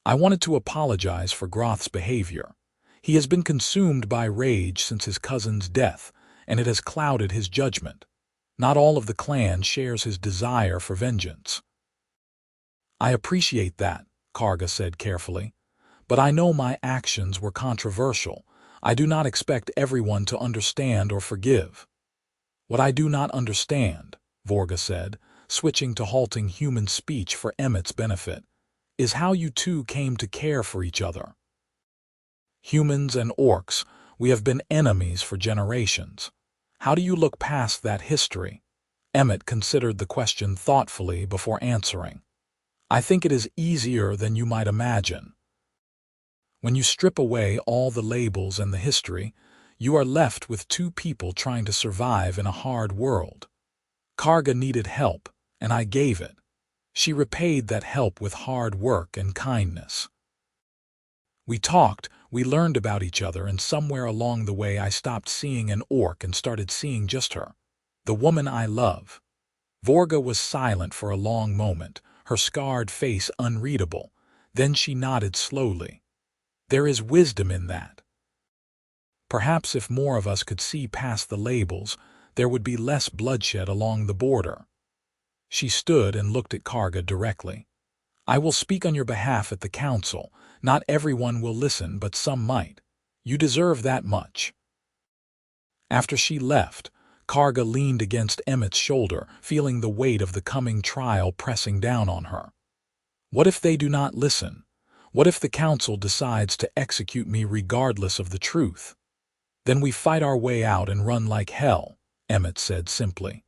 "I wanted to apologize for Groth's behavior. He has been consumed by rage since his cousin's death, and it has clouded his judgment. Not all of the clan shares his desire for vengeance." "I appreciate that," Karga said carefully, "but I know my actions were controversial. I do not expect everyone to understand or forgive." "What I do not understand," Vorga said, switching to halting human speech for Emmett's benefit, "is how you two came to care for each other. Humans and orcs, we have been enemies for generations. How do you look past that history?" Emmett considered the question thoughtfully before answering. "I think it is easier than you might imagine. When you strip away all the labels and the history, you are left with two people trying to survive in a hard world. Karga needed help, and I gave it. She repaid that help with hard work and kindness. We talked, we learned about each other, and somewhere along the way I stopped seeing an orc and started seeing just her, the woman I love." Vorga was silent for a long moment, her scarred face unreadable. Then she nodded slowly. "There is wisdom in that. Perhaps if more of us could see past the labels, there would be less bloodshed along the border." She stood and looked at Karga directly. "I will speak on your behalf at the council. Not everyone will listen, but some might. You deserve that much." After she left, Karga leaned against Emmett's shoulder, feeling the weight of the coming trial pressing down on her. "What if they do not listen? What if the council decides to execute me regardless of the truth? Then we fight our way out and run like hell," Emmett said simply.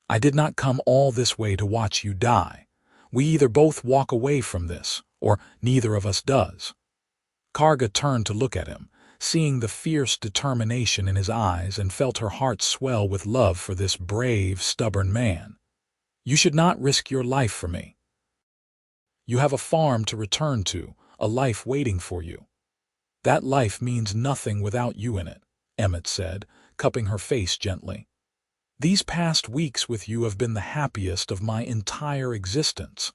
"I did not come all this way to watch you die. We either both walk away from this, or neither of us does." Karga turned to look at him, seeing the fierce determination in his eyes, and felt her heart swell with love for this brave, stubborn man. "You should not risk your life for me. You have a farm to return to, a life waiting for you." "That life means nothing without you in it," Emmett said, cupping her face gently. "These past weeks with you have been the happiest of my entire existence.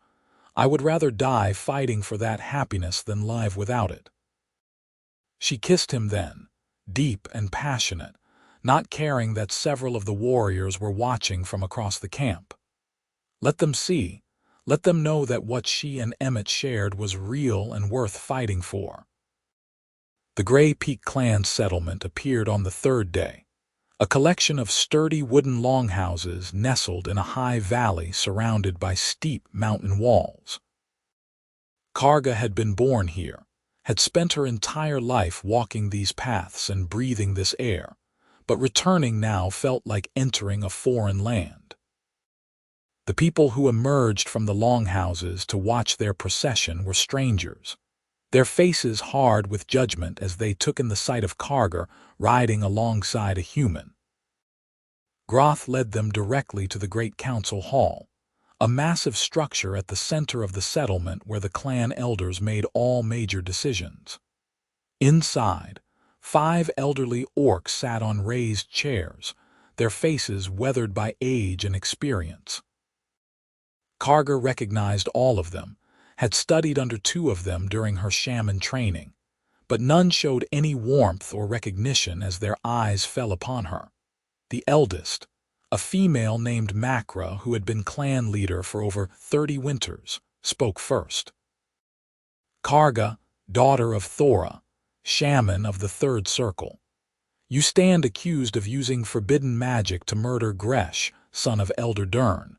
I would rather die fighting for that happiness than live without it." She kissed him then, deep and passionate, not caring that several of the warriors were watching from across the camp. Let them see, let them know that what she and Emmett shared was real and worth fighting for. The Gray Peak clan settlement appeared on the third day, a collection of sturdy wooden longhouses nestled in a high valley surrounded by steep mountain walls. Karga had been born here, had spent her entire life walking these paths and breathing this air, but returning now felt like entering a foreign land. The people who emerged from the longhouses to watch their procession were strangers, their faces hard with judgment as they took in the sight of Karga riding alongside a human. Groth led them directly to the great council hall, a massive structure at the center of the settlement where the clan elders made all major decisions. Inside, 5 elderly orcs sat on raised chairs, their faces weathered by age and experience. Karga recognized all of them, had studied under 2 of them during her shaman training, but none showed any warmth or recognition as their eyes fell upon her. The eldest, a female named Macra who had been clan leader for over 30 winters, spoke first. "Karga, daughter of Thora, Shaman of the Third Circle, you stand accused of using forbidden magic to murder Gresh, son of Elder Dern.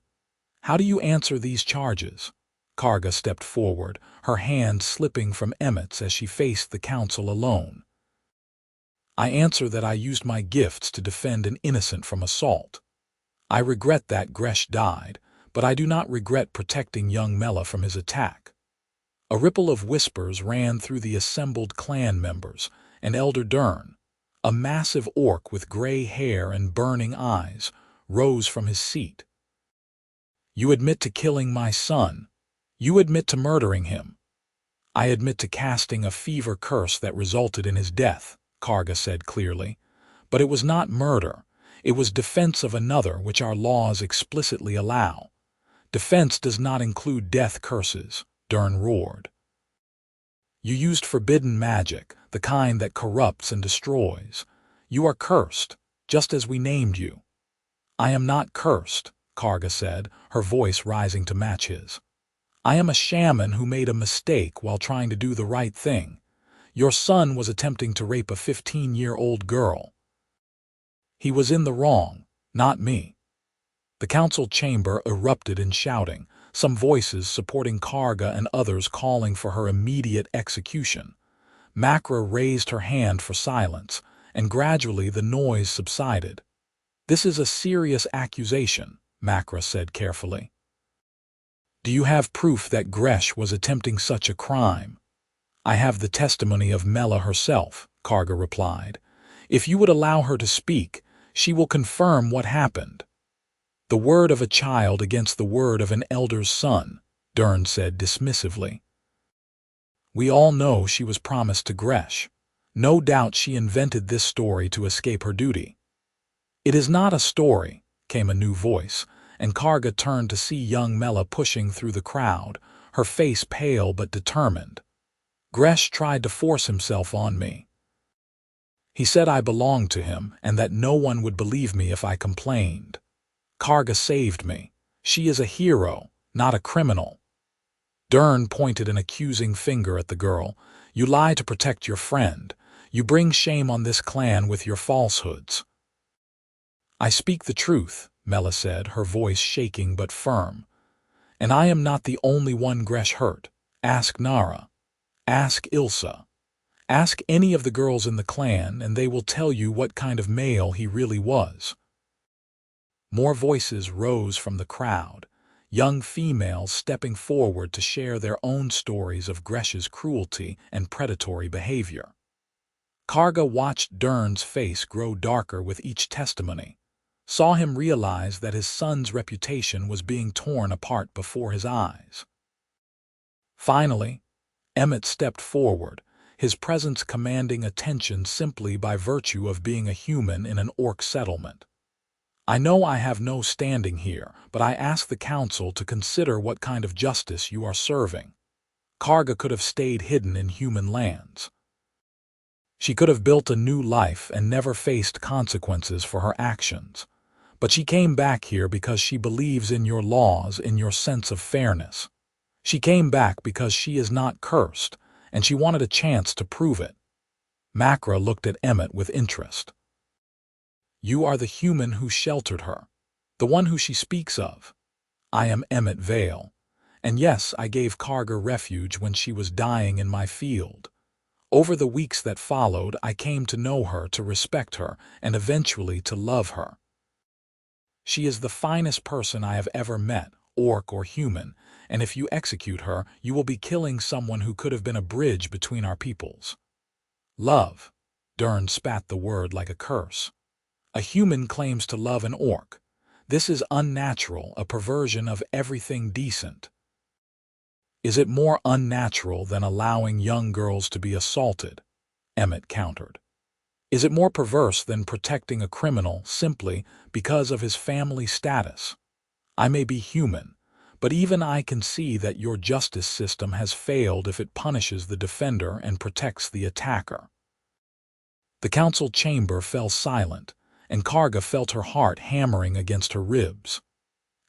How do you answer these charges?" Karga stepped forward, her hand slipping from Emmett's as she faced the council alone. "I answer that I used my gifts to defend an innocent from assault. I regret that Gresh died, but I do not regret protecting young Mela from his attack." A ripple of whispers ran through the assembled clan members, and Elder Dern, a massive orc with gray hair and burning eyes, rose from his seat. "You admit to killing my son. You admit to murdering him." "I admit to casting a fever curse that resulted in his death," Karga said clearly. "But it was not murder. It was defense of another, which our laws explicitly allow. Defense does not include death curses," Dern roared. "You used forbidden magic, the kind that corrupts and destroys. You are cursed, just as we named you." "I am not cursed," Karga said, her voice rising to match his. "I am a shaman who made a mistake while trying to do the right thing. Your son was attempting to rape a 15-year-old girl. He was in the wrong, not me." The council chamber erupted in shouting, some voices supporting Karga and others calling for her immediate execution. Macra raised her hand for silence, and gradually the noise subsided. "This is a serious accusation," Macra said carefully. "Do you have proof that Gresh was attempting such a crime?" "I have the testimony of Mela herself," Karga replied. "If you would allow her to speak, she will confirm what happened." "The word of a child against the word of an elder's son," Dern said dismissively. "We all know she was promised to Gresh. No doubt she invented this story to escape her duty." "It is not a story," came a new voice, and Karga turned to see young Mela pushing through the crowd, her face pale but determined. "Gresh tried to force himself on me. He said I belonged to him and that no one would believe me if I complained. Karga saved me. She is a hero, not a criminal." Dern pointed an accusing finger at the girl. "You lie to protect your friend. You bring shame on this clan with your falsehoods." "I speak the truth," Mela said, her voice shaking but firm. "And I am not the only one Gresh hurt. Ask Nara. Ask Ilsa. Ask any of the girls in the clan, and they will tell you what kind of male he really was." More voices rose from the crowd. young females stepping forward to share their own stories of Gresh's cruelty and predatory behavior. Karga watched Dern's face grow darker with each testimony, saw him realize that his son's reputation was being torn apart before his eyes. Finally, Emmett stepped forward, his presence commanding attention simply by virtue of being a human in an orc settlement. I know I have no standing here, but I ask the council to consider what kind of justice you are serving. Karga could have stayed hidden in human lands. She could have built a new life and never faced consequences for her actions. But she came back here because she believes in your laws, in your sense of fairness. She came back because she is not cursed, and she wanted a chance to prove it. Macra looked at Emmett with interest. You are the human who sheltered her, the one who she speaks of. I am Emmett Vale, and yes, I gave Karga refuge when she was dying in my field. Over the weeks that followed, I came to know her, to respect her, and eventually to love her. She is the finest person I have ever met, orc or human, and if you execute her, you will be killing someone who could have been a bridge between our peoples. Love. Dern spat the word like a curse. A human claims to love an orc. This is unnatural, a perversion of everything decent. Is it more unnatural than allowing young girls to be assaulted? Emmett countered. Is it more perverse than protecting a criminal simply because of his family status? I may be human, but even I can see that your justice system has failed if it punishes the defender and protects the attacker. The council chamber fell silent, and Karga felt her heart hammering against her ribs.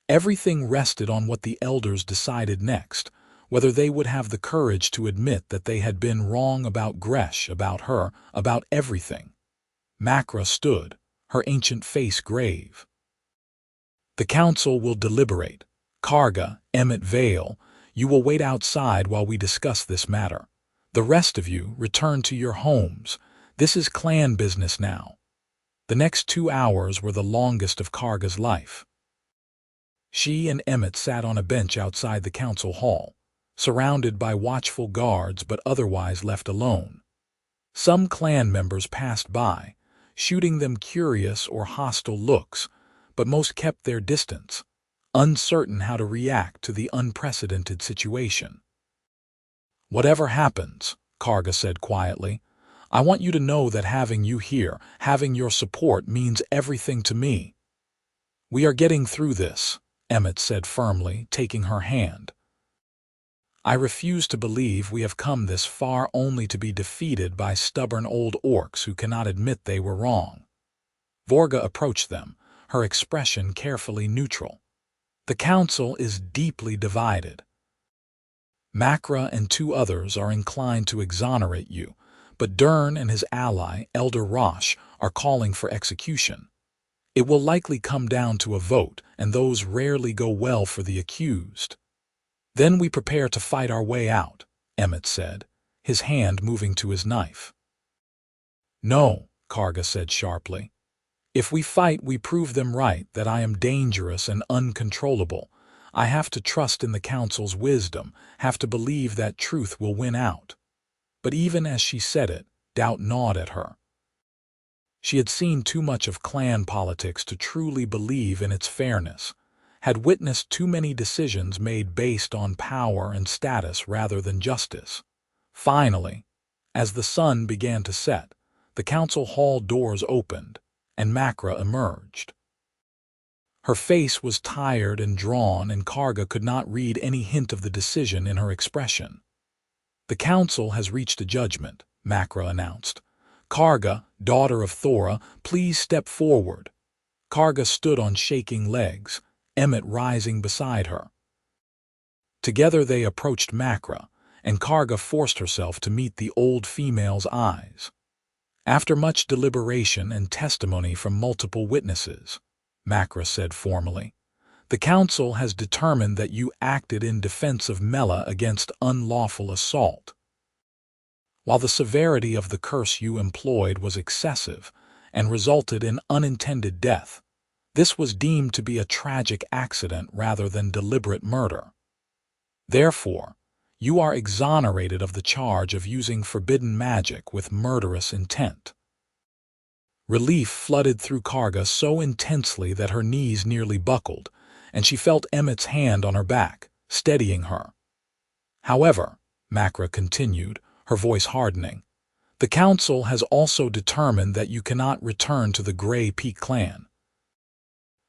Everything rested on what the elders decided next, whether they would have the courage to admit that they had been wrong about Gresh, about her, about everything. Macra stood, her ancient face grave. The council will deliberate. Karga, Emmett Vale, you will wait outside while we discuss this matter. The rest of you return to your homes. This is clan business now. The next 2 hours were the longest of Karga's life. She and Emmett sat on a bench outside the council hall, surrounded by watchful guards but otherwise left alone. Some clan members passed by, shooting them curious or hostile looks, but most kept their distance, uncertain how to react to the unprecedented situation. Whatever happens, Karga said quietly, I want you to know that having you here, having your support, means everything to me. We are getting through this, Emmett said firmly, taking her hand. I refuse to believe we have come this far only to be defeated by stubborn old orcs who cannot admit they were wrong. Vorga approached them, her expression carefully neutral. The council is deeply divided. Macra and 2 others are inclined to exonerate you, but Dern and his ally, Elder Rosh, are calling for execution. It will likely come down to a vote, and those rarely go well for the accused. Then we prepare to fight our way out, Emmett said, his hand moving to his knife. No, Karga said sharply. If we fight, we prove them right, that I am dangerous and uncontrollable. I have to trust in the council's wisdom, have to believe that truth will win out. But even as she said it, doubt gnawed at her. She had seen too much of clan politics to truly believe in its fairness, had witnessed too many decisions made based on power and status rather than justice. Finally, as the sun began to set, the council hall doors opened, and Macra emerged. Her face was tired and drawn, and Karga could not read any hint of the decision in her expression. The council has reached a judgment, Macra announced. Karga, daughter of Thora, please step forward. Karga stood on shaking legs, Emmett rising beside her. Together they approached Macra, and Karga forced herself to meet the old female's eyes. After much deliberation and testimony from multiple witnesses, Macra said formally, the council has determined that you acted in defense of Mela against unlawful assault. While the severity of the curse you employed was excessive and resulted in unintended death, This was deemed to be a tragic accident rather than deliberate murder. Therefore, you are exonerated of the charge of using forbidden magic with murderous intent. Relief flooded through Karga so intensely that her knees nearly buckled, and she felt Emmett's hand on her back, steadying her. However, Makra continued, her voice hardening, the Council has also determined that you cannot return to the Grey Peak clan.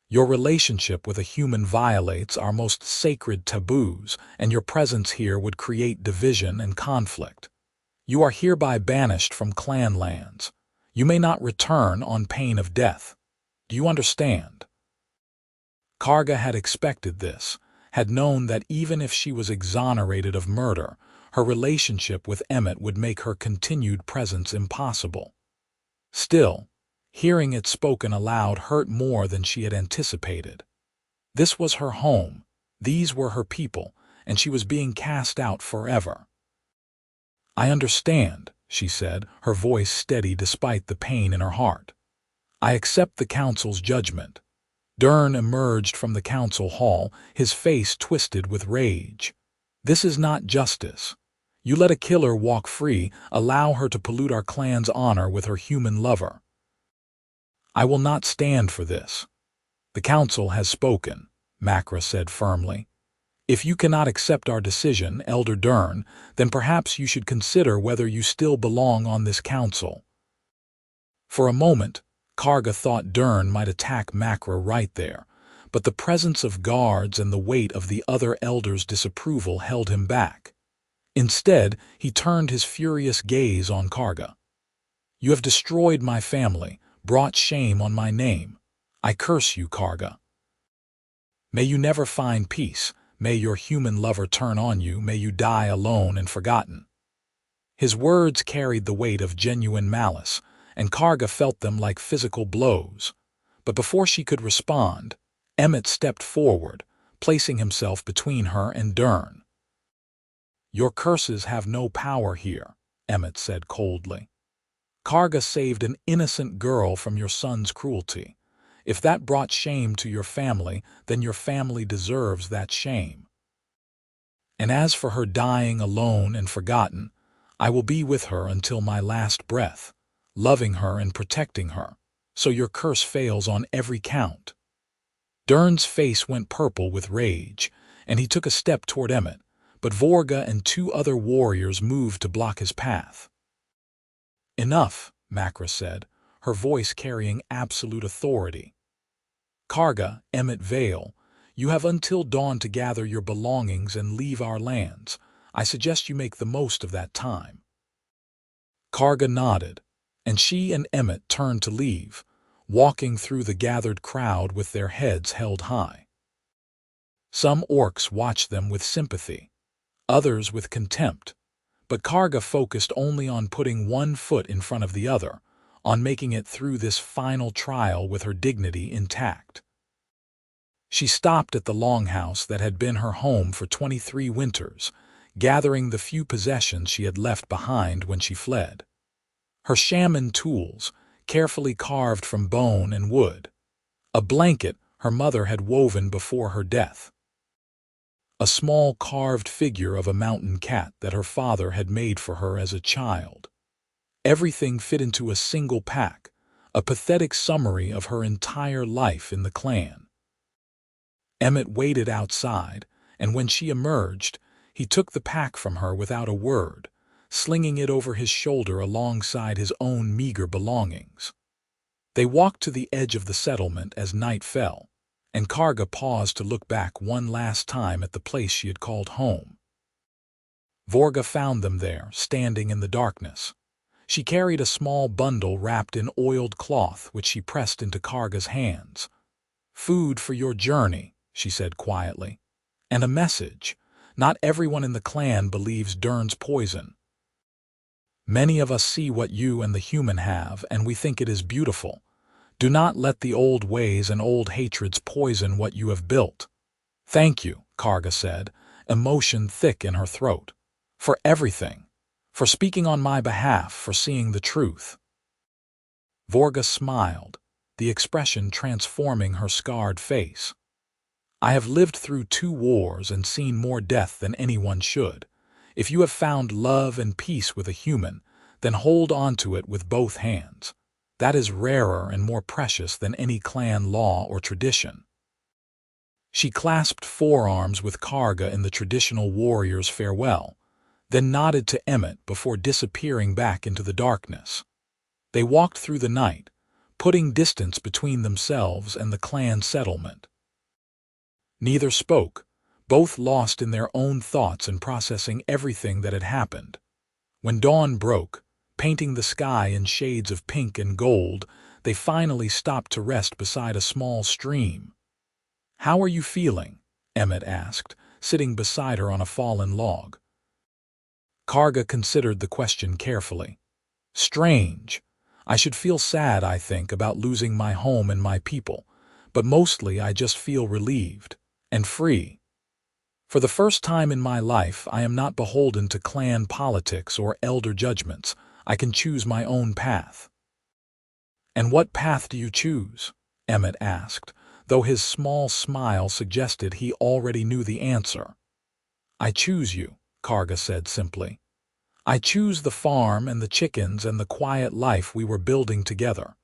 Your relationship with a human violates our most sacred taboos, and your presence here would create division and conflict. You are hereby banished from clan lands. You may not return on pain of death. Do you understand? Karga had expected this, had known that even if she was exonerated of murder, her relationship with Emmett would make her continued presence impossible. Still, hearing it spoken aloud hurt more than she had anticipated. This was her home, these were her people, and she was being cast out forever. I understand, she said, her voice steady despite the pain in her heart. I accept the Council's judgment. Dern emerged from the council hall, his face twisted with rage. This is not justice. You let a killer walk free, allow her to pollute our clan's honor with her human lover. I will not stand for this. The Council has spoken, Makra said firmly. If you cannot accept our decision, Elder Dern, then perhaps you should consider whether you still belong on this council. For a moment, Karga thought Dern might attack Makra right there, but the presence of guards and the weight of the other elders' disapproval held him back. Instead, he turned his furious gaze on Karga. You have destroyed my family, brought shame on my name. I curse you, Karga. May you never find peace. May your human lover turn on you. May you die alone and forgotten. His words carried the weight of genuine malice, and Karga felt them like physical blows. But before she could respond, Emmett stepped forward, placing himself between her and Dern. Your curses have no power here, Emmett said coldly. Karga saved an innocent girl from your son's cruelty. If that brought shame to your family, then your family deserves that shame. And as for her dying alone and forgotten, I will be with her until my last breath, loving her and protecting her, so your curse fails on every count. Dern's face went purple with rage, and he took a step toward Emmett, but Vorga and two other warriors moved to block his path. Enough, Makra said, her voice carrying absolute authority. Karga, Emmett Vale, you have until dawn to gather your belongings and leave our lands. I suggest you make the most of that time. Karga nodded, and she and Emmett turned to leave, walking through the gathered crowd with their heads held high. Some orcs watched them with sympathy, others with contempt, but Karga focused only on putting one foot in front of the other, on making it through this final trial with her dignity intact. She stopped at the longhouse that had been her home for 23 winters, gathering the few possessions she had left behind when she fled. Her shaman tools, carefully carved from bone and wood. A blanket her mother had woven before her death. A small carved figure of a mountain cat that her father had made for her as a child. Everything fit into a single pack, a pathetic summary of her entire life in the clan. Emmett waited outside, and when she emerged, he took the pack from her without a word, slinging it over his shoulder alongside his own meager belongings. They walked to the edge of the settlement as night fell, and Karga paused to look back one last time at the place she had called home. Vorga found them there, standing in the darkness. She carried a small bundle wrapped in oiled cloth which she pressed into Karga's hands. Food for your journey, she said quietly. And a message. Not everyone in the clan believes Dern's poison. Many of us see what you and the human have, and we think it is beautiful. Do not let the old ways and old hatreds poison what you have built. Thank you, Karga said, emotion thick in her throat. For everything. For speaking on my behalf, for seeing the truth. Vorga smiled, the expression transforming her scarred face. "I have lived through 2 wars and seen more death than anyone should. If you have found love and peace with a human, then hold on to it with both hands. That is rarer and more precious than any clan law or tradition." She clasped forearms with Karga in the traditional warrior's farewell, then nodded to Emmett before disappearing back into the darkness. They walked through the night, putting distance between themselves and the clan settlement. Neither spoke, both lost in their own thoughts and processing everything that had happened. When dawn broke, painting the sky in shades of pink and gold, they finally stopped to rest beside a small stream. "How are you feeling?" Emmett asked, sitting beside her on a fallen log. Karga considered the question carefully. "Strange. I should feel sad, I think, about losing my home and my people, but mostly I just feel relieved and free. For the first time in my life, I am not beholden to clan politics or elder judgments. I can choose my own path." "And what path do you choose?" Emmett asked, though his small smile suggested he already knew the answer. "I choose you," Karga said simply. "I choose the farm and the chickens and the quiet life we were building together.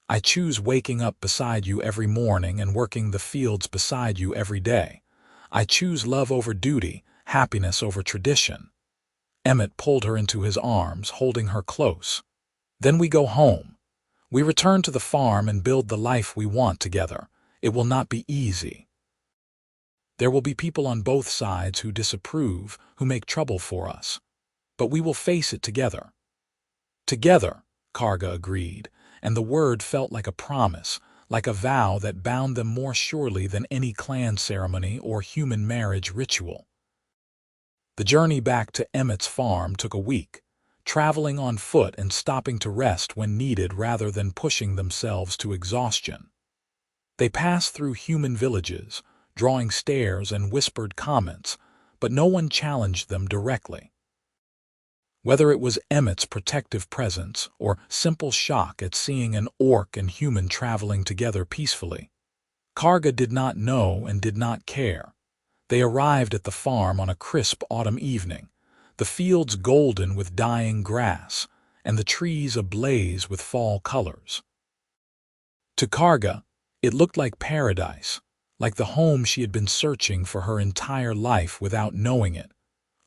I choose waking up beside you every morning and working the fields beside you every day. I choose love over duty, happiness over tradition." Emmett pulled her into his arms, holding her close. "Then we go home. We return to the farm and build the life we want together. It will not be easy. There will be people on both sides who disapprove, who make trouble for us. But we will face it together." "Together," Karga agreed, and the word felt like a promise, like a vow that bound them more surely than any clan ceremony or human marriage ritual. The journey back to Emmett's farm took a week, traveling on foot and stopping to rest when needed rather than pushing themselves to exhaustion. They passed through human villages, drawing stares and whispered comments, but no one challenged them directly. Whether it was Emmett's protective presence or simple shock at seeing an orc and human traveling together peacefully, Karga did not know and did not care. They arrived at the farm on a crisp autumn evening, the fields golden with dying grass, and the trees ablaze with fall colors. To Karga, it looked like paradise, like the home she had been searching for her entire life without knowing it.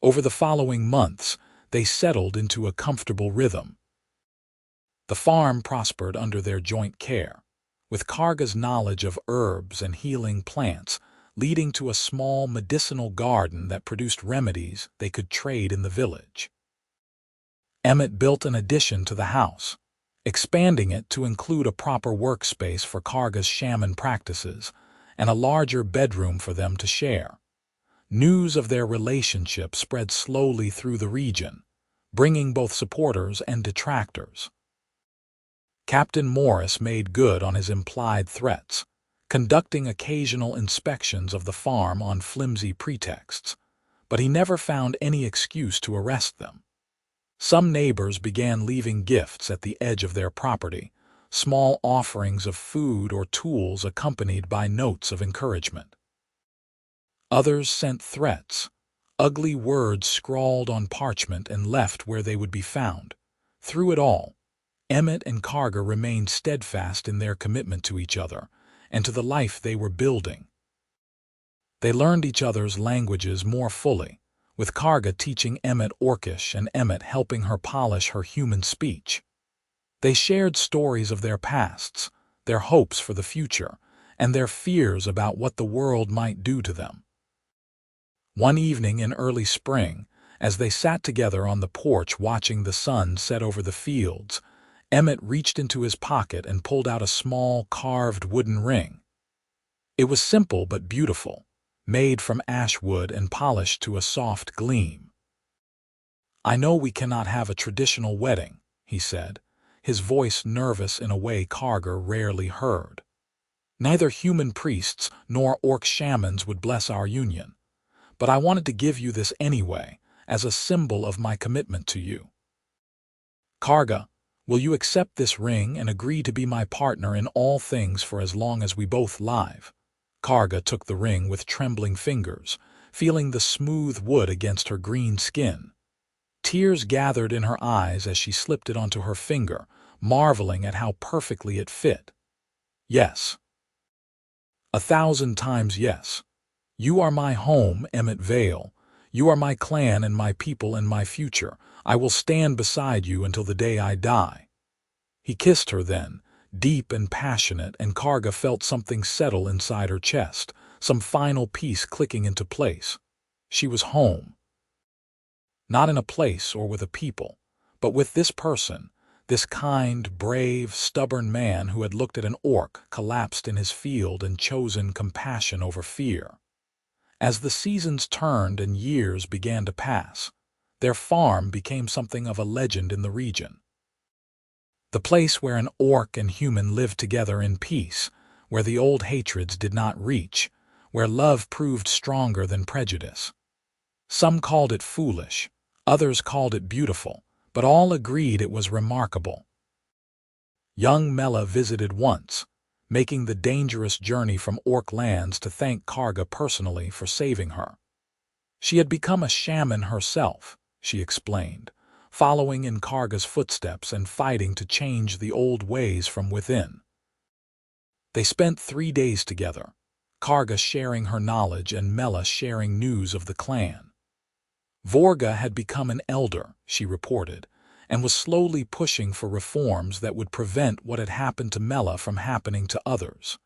Over the following months, they settled into a comfortable rhythm. The farm prospered under their joint care, with Karga's knowledge of herbs and healing plants leading to a small medicinal garden that produced remedies they could trade in the village. Emmett built an addition to the house, expanding it to include a proper workspace for Karga's shaman practices and a larger bedroom for them to share. News of their relationship spread slowly through the region, bringing both supporters and detractors. Captain Morris made good on his implied threats, conducting occasional inspections of the farm on flimsy pretexts, but he never found any excuse to arrest them. Some neighbors began leaving gifts at the edge of their property, small offerings of food or tools accompanied by notes of encouragement. Others sent threats, ugly words scrawled on parchment and left where they would be found. Through it all, Emmett and Karga remained steadfast in their commitment to each other and to the life they were building. They learned each other's languages more fully, with Karga teaching Emmett Orcish and Emmett helping her polish her human speech. They shared stories of their pasts, their hopes for the future, and their fears about what the world might do to them. One evening in early spring, as they sat together on the porch watching the sun set over the fields, Emmett reached into his pocket and pulled out a small carved wooden ring. It was simple but beautiful, made from ash wood and polished to a soft gleam. "I know we cannot have a traditional wedding," he said, his voice nervous in a way Karga rarely heard. "Neither human priests nor orc shamans would bless our union. But I wanted to give you this anyway, as a symbol of my commitment to you." "Karga, Will you accept this ring and agree to be my partner in all things for as long as we both live?" Karga took the ring with trembling fingers, feeling the smooth wood against her green skin. Tears gathered in her eyes as she slipped it onto her finger, marveling at how perfectly it fit. "Yes. 1,000 times yes. You are my home, Emmett Vale. You are my clan and my people and my future. I will stand beside you until the day I die." He kissed her then, deep and passionate, and Karga felt something settle inside her chest, some final piece clicking into place. She was home. Not in a place or with a people, but with this person, this kind, brave, stubborn man who had looked at an orc collapsed in his field and chosen compassion over fear. As the seasons turned and years began to pass, their farm became something of a legend in the region. The place where an orc and human lived together in peace, where the old hatreds did not reach, where love proved stronger than prejudice. Some called it foolish, others called it beautiful, but all agreed it was remarkable. Young Mela visited once, making the dangerous journey from orc lands to thank Karga personally for saving her. She had become a shaman herself, she explained, following in Karga's footsteps and fighting to change the old ways from within. They spent 3 days together, Karga sharing her knowledge and Mela sharing news of the clan. Vorga had become an elder, she reported, and was slowly pushing for reforms that would prevent what had happened to Mela from happening to others.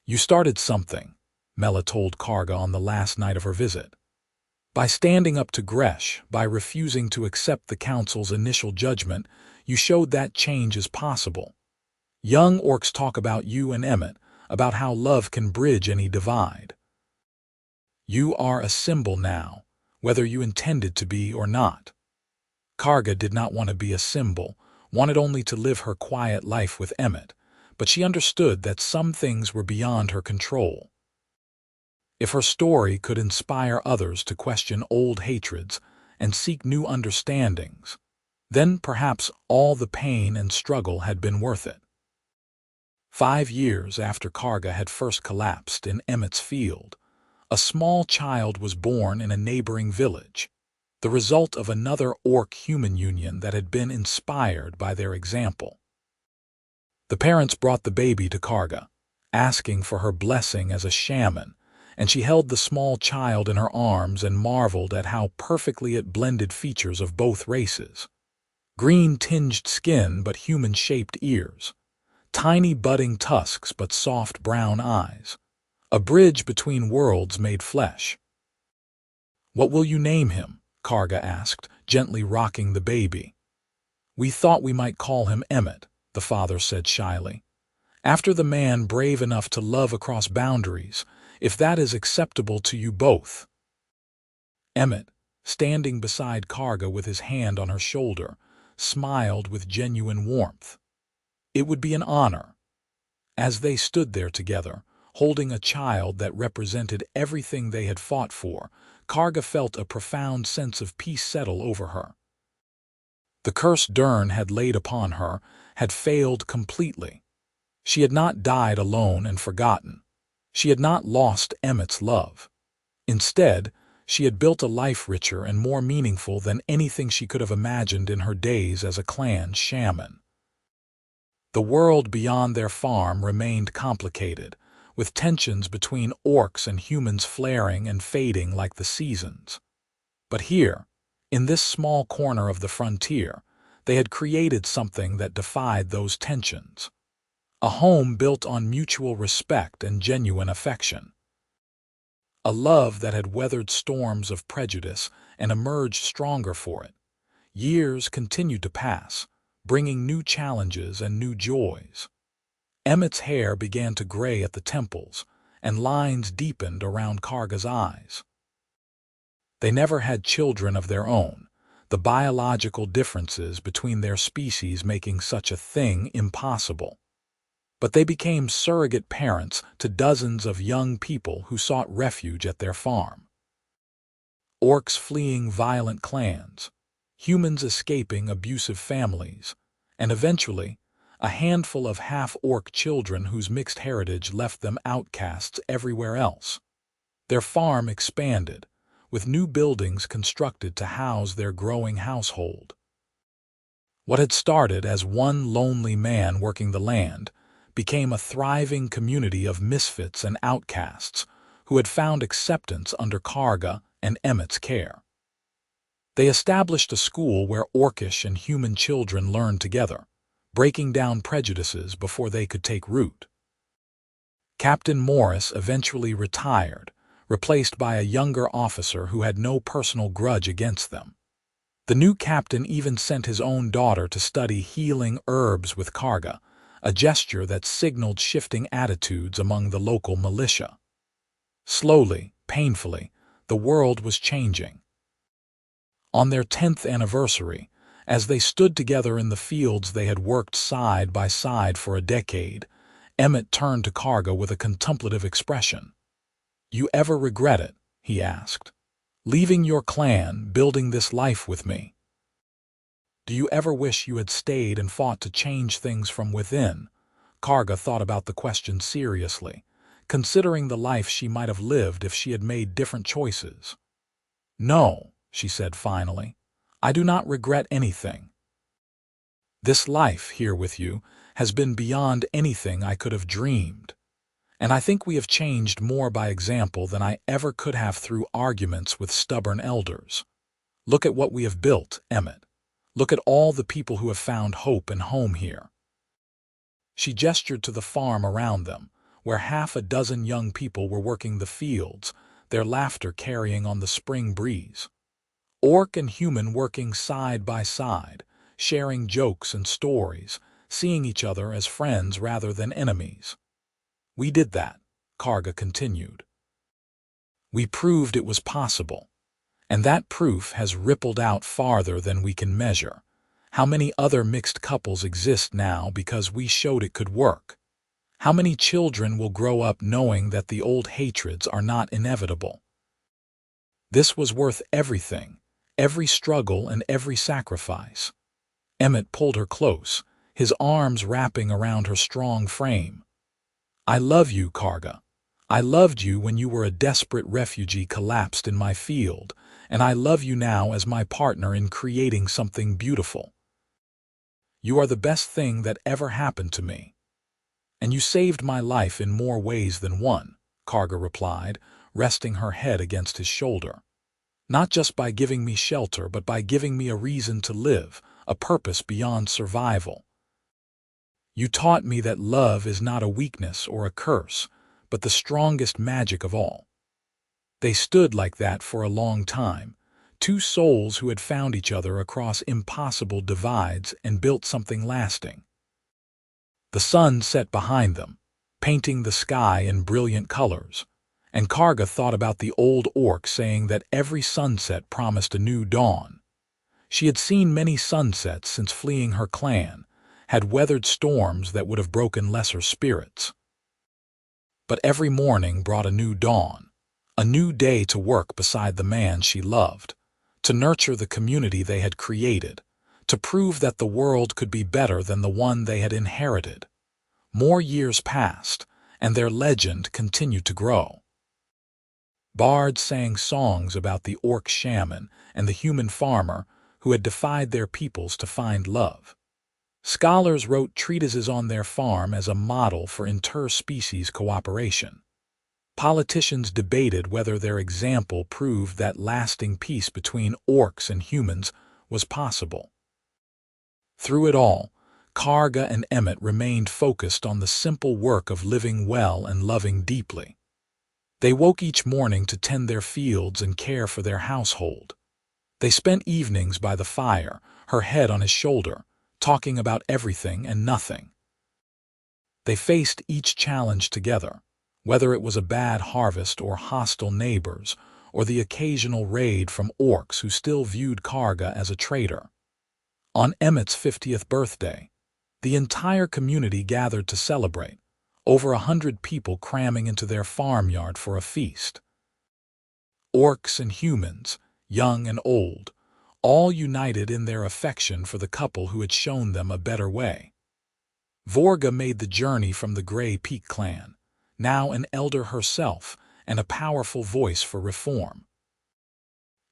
"You started something," Mela told Karga on the last night of her visit. "By standing up to Gresh, by refusing to accept the council's initial judgment, you showed that change is possible. Young orcs talk about you and Emmett, about how love can bridge any divide. You are a symbol now, whether you intended to be or not." Karga did not want to be a symbol, wanted only to live her quiet life with Emmett, but she understood that some things were beyond her control. If her story could inspire others to question old hatreds and seek new understandings, then perhaps all the pain and struggle had been worth it. 5 years after Karga had first collapsed in Emmett's field, a small child was born in a neighboring village, the result of another orc-human union that had been inspired by their example. The parents brought the baby to Karga, asking for her blessing as a shaman, and she held the small child in her arms and marveled at how perfectly it blended features of both races. Green-tinged skin but human-shaped ears, tiny budding tusks but soft brown eyes, a bridge between worlds made flesh. "What will you name him?" Karga asked, gently rocking the baby. "We thought we might call him Emmett," the father said shyly. "After the man brave enough to love across boundaries, if that is acceptable to you both." Emmett, standing beside Karga with his hand on her shoulder, smiled with genuine warmth. It would be an honor. As they stood there together, holding a child that represented everything they had fought for, Karga felt a profound sense of peace settle over her. The curse Dern had laid upon her had failed completely. She had not died alone and forgotten. She had not lost Emmett's love. Instead, she had built a life richer and more meaningful than anything she could have imagined in her days as a clan shaman. The world beyond their farm remained complicated, with tensions between orcs and humans flaring and fading like the seasons. But here, in this small corner of the frontier, they had created something that defied those tensions. A home built on mutual respect and genuine affection. A love that had weathered storms of prejudice and emerged stronger for it. Years continued to pass, bringing new challenges and new joys. Emmett's hair began to gray at the temples, and lines deepened around Karga's eyes. They never had children of their own, the biological differences between their species making such a thing impossible. But they became surrogate parents to dozens of young people who sought refuge at their farm. Orcs fleeing violent clans, humans escaping abusive families, and eventually, a handful of half-orc children whose mixed heritage left them outcasts everywhere else. Their farm expanded, with new buildings constructed to house their growing household. What had started as one lonely man working the land became a thriving community of misfits and outcasts who had found acceptance under Karga and Emmett's care. They established a school where orcish and human children learned together, breaking down prejudices before they could take root. Captain Morris eventually retired, replaced by a younger officer who had no personal grudge against them. The new captain even sent his own daughter to study healing herbs with Karga, a gesture that signaled shifting attitudes among the local militia. Slowly, painfully, the world was changing. On their 10th anniversary, as they stood together in the fields they had worked side by side for a decade, Emmett turned to Karga with a contemplative expression. "You ever regret it?" he asked. "Leaving your clan, building this life with me? Do you ever wish you had stayed and fought to change things from within?" Karga thought about the question seriously, considering the life she might have lived if she had made different choices. "No," she said finally. "I do not regret anything. This life here with you has been beyond anything I could have dreamed. And I think we have changed more by example than I ever could have through arguments with stubborn elders. Look at what we have built, Emmett. Look at all the people who have found hope and home here." She gestured to the farm around them, where half a dozen young people were working the fields, their laughter carrying on the spring breeze. Orc and human working side by side, sharing jokes and stories, seeing each other as friends rather than enemies. "We did that," Karga continued. "We proved it was possible. And that proof has rippled out farther than we can measure. How many other mixed couples exist now because we showed it could work? How many children will grow up knowing that the old hatreds are not inevitable? This was worth everything, every struggle and every sacrifice." Emmett pulled her close, his arms wrapping around her strong frame. "I love you, Karga. I loved you when you were a desperate refugee collapsed in my field, and I love you now as my partner in creating something beautiful. You are the best thing that ever happened to me. And you saved my life in more ways than one," Karga replied, resting her head against his shoulder. "Not just by giving me shelter, but by giving me a reason to live, a purpose beyond survival. You taught me that love is not a weakness or a curse, but the strongest magic of all." They stood like that for a long time, two souls who had found each other across impossible divides and built something lasting. The sun set behind them, painting the sky in brilliant colors, and Karga thought about the old orc saying that every sunset promised a new dawn. She had seen many sunsets since fleeing her clan, had weathered storms that would have broken lesser spirits. But every morning brought a new dawn, a new day to work beside the man she loved, to nurture the community they had created, to prove that the world could be better than the one they had inherited. More years passed, and their legend continued to grow. Bards sang songs about the orc shaman and the human farmer who had defied their peoples to find love. Scholars wrote treatises on their farm as a model for interspecies cooperation. Politicians debated whether their example proved that lasting peace between orcs and humans was possible. Through it all, Karga and Emmett remained focused on the simple work of living well and loving deeply. They woke each morning to tend their fields and care for their household. They spent evenings by the fire, her head on his shoulder, talking about everything and nothing. They faced each challenge together, whether it was a bad harvest or hostile neighbors, or the occasional raid from orcs who still viewed Karga as a traitor. On Emmett's 50th birthday, the entire community gathered to celebrate, over 100 people cramming into their farmyard for a feast. Orcs and humans, young and old, all united in their affection for the couple who had shown them a better way. Vorga made the journey from the Grey Peak clan, now an elder herself and a powerful voice for reform.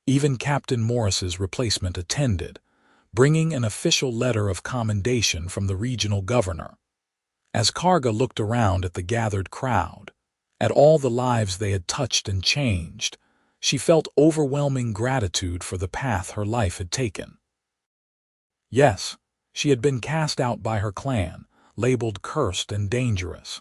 Even Captain Morris's replacement attended, bringing an official letter of commendation from the regional governor. As Karga looked around at the gathered crowd, at all the lives they had touched and changed, she felt overwhelming gratitude for the path her life had taken. Yes, she had been cast out by her clan, labeled cursed and dangerous.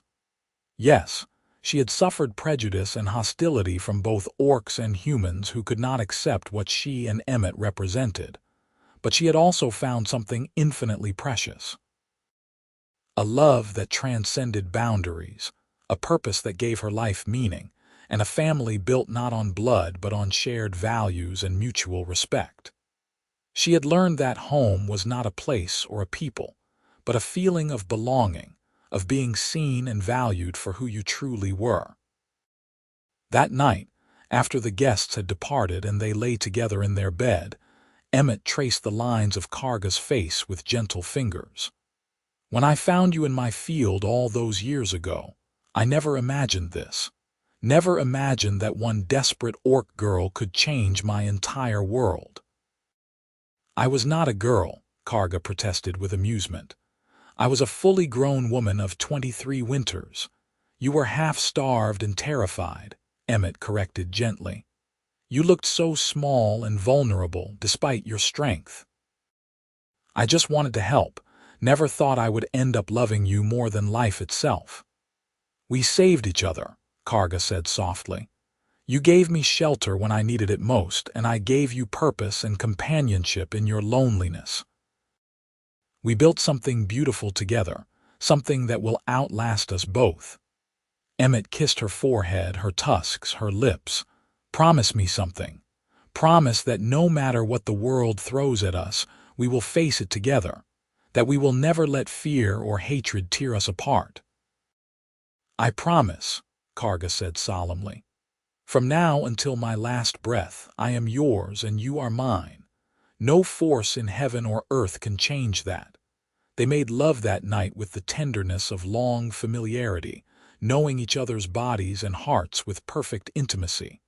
Yes, she had suffered prejudice and hostility from both orcs and humans who could not accept what she and Emmett represented, but she had also found something infinitely precious. A love that transcended boundaries, a purpose that gave her life meaning, and a family built not on blood but on shared values and mutual respect. She had learned that home was not a place or a people, but a feeling of belonging, of being seen and valued for who you truly were. That night, after the guests had departed and they lay together in their bed, Emmett traced the lines of Karga's face with gentle fingers. "When I found you in my field all those years ago, I never imagined this. Never imagined that one desperate orc girl could change my entire world." "I was not a girl," Karga protested with amusement. "I was a fully grown woman of 23 winters. You were half-starved and terrified," Emmett corrected gently. "You looked so small and vulnerable despite your strength." "I just wanted to help. Never thought I would end up loving you more than life itself." "We saved each other," Karga said softly. "You gave me shelter when I needed it most, and I gave you purpose and companionship in your loneliness. We built something beautiful together, something that will outlast us both." Emmett kissed her forehead, her tusks, her lips. "Promise me something. Promise that no matter what the world throws at us, we will face it together, that we will never let fear or hatred tear us apart." "I promise," Karga said solemnly. "From now until my last breath, I am yours and you are mine. No force in heaven or earth can change that." They made love that night with the tenderness of long familiarity, knowing each other's bodies and hearts with perfect intimacy.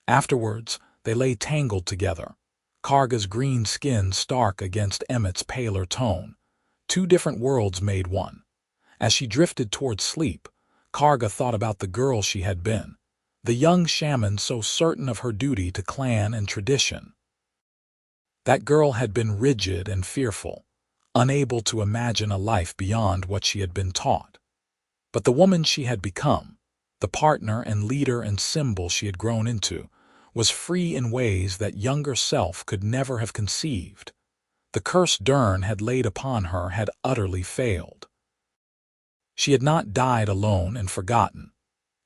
Afterwards, they lay tangled together, Karga's green skin stark against Emmett's paler tone. Two different worlds made one. As she drifted toward sleep, Karga thought about the girl she had been, the young shaman so certain of her duty to clan and tradition. That girl had been rigid and fearful, unable to imagine a life beyond what she had been taught. But the woman she had become, the partner and leader and symbol she had grown into, was free in ways that younger self could never have conceived. The curse Dern had laid upon her had utterly failed. She had not died alone and forgotten.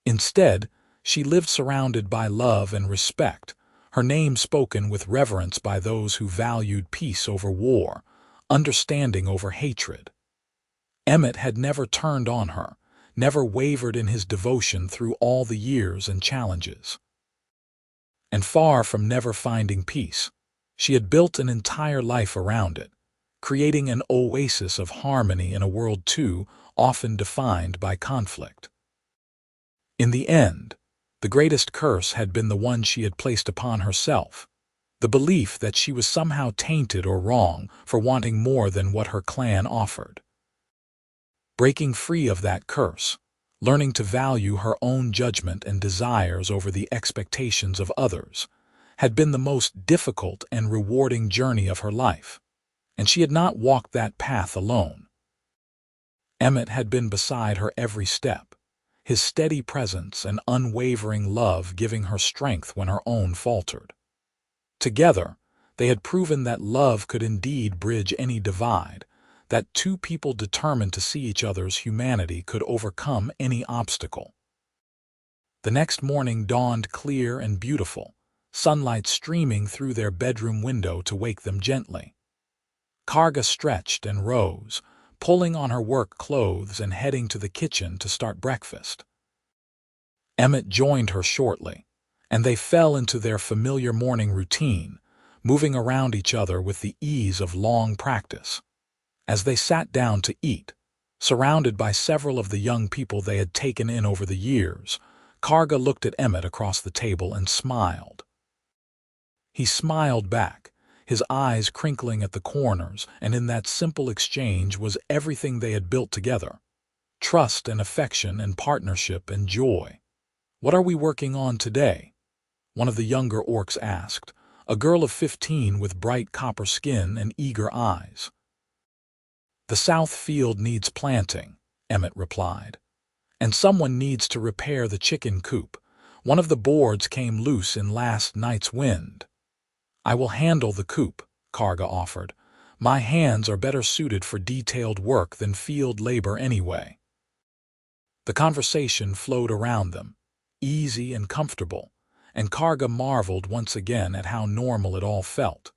Instead, she lived surrounded by love and respect, her name spoken with reverence by those who valued peace over war, understanding over hatred. Emmett had never turned on her, never wavered in his devotion through all the years and challenges. And far from never finding peace, she had built an entire life around it, creating an oasis of harmony in a world too often defined by conflict. In the end, the greatest curse had been the one she had placed upon herself, the belief that she was somehow tainted or wrong for wanting more than what her clan offered. Breaking free of that curse, learning to value her own judgment and desires over the expectations of others, had been the most difficult and rewarding journey of her life, and she had not walked that path alone. Emmett had been beside her every step, his steady presence and unwavering love giving her strength when her own faltered. Together, they had proven that love could indeed bridge any divide, that two people determined to see each other's humanity could overcome any obstacle. The next morning dawned clear and beautiful, sunlight streaming through their bedroom window to wake them gently. Karga stretched and rose, pulling on her work clothes and heading to the kitchen to start breakfast. Emmett joined her shortly, and they fell into their familiar morning routine, moving around each other with the ease of long practice. As they sat down to eat, surrounded by several of the young people they had taken in over the years, Karga looked at Emmett across the table and smiled. He smiled back, his eyes crinkling at the corners, and in that simple exchange was everything they had built together: trust and affection and partnership and joy. "What are we working on today?" one of the younger orcs asked, a girl of 15 with bright copper skin and eager eyes. "The south field needs planting," Emmett replied. "And someone needs to repair the chicken coop. One of the boards came loose in last night's wind." "I will handle the coop," Karga offered. "My hands are better suited for detailed work than field labor anyway." The conversation flowed around them, easy and comfortable, and Karga marveled once again at how normal it all felt.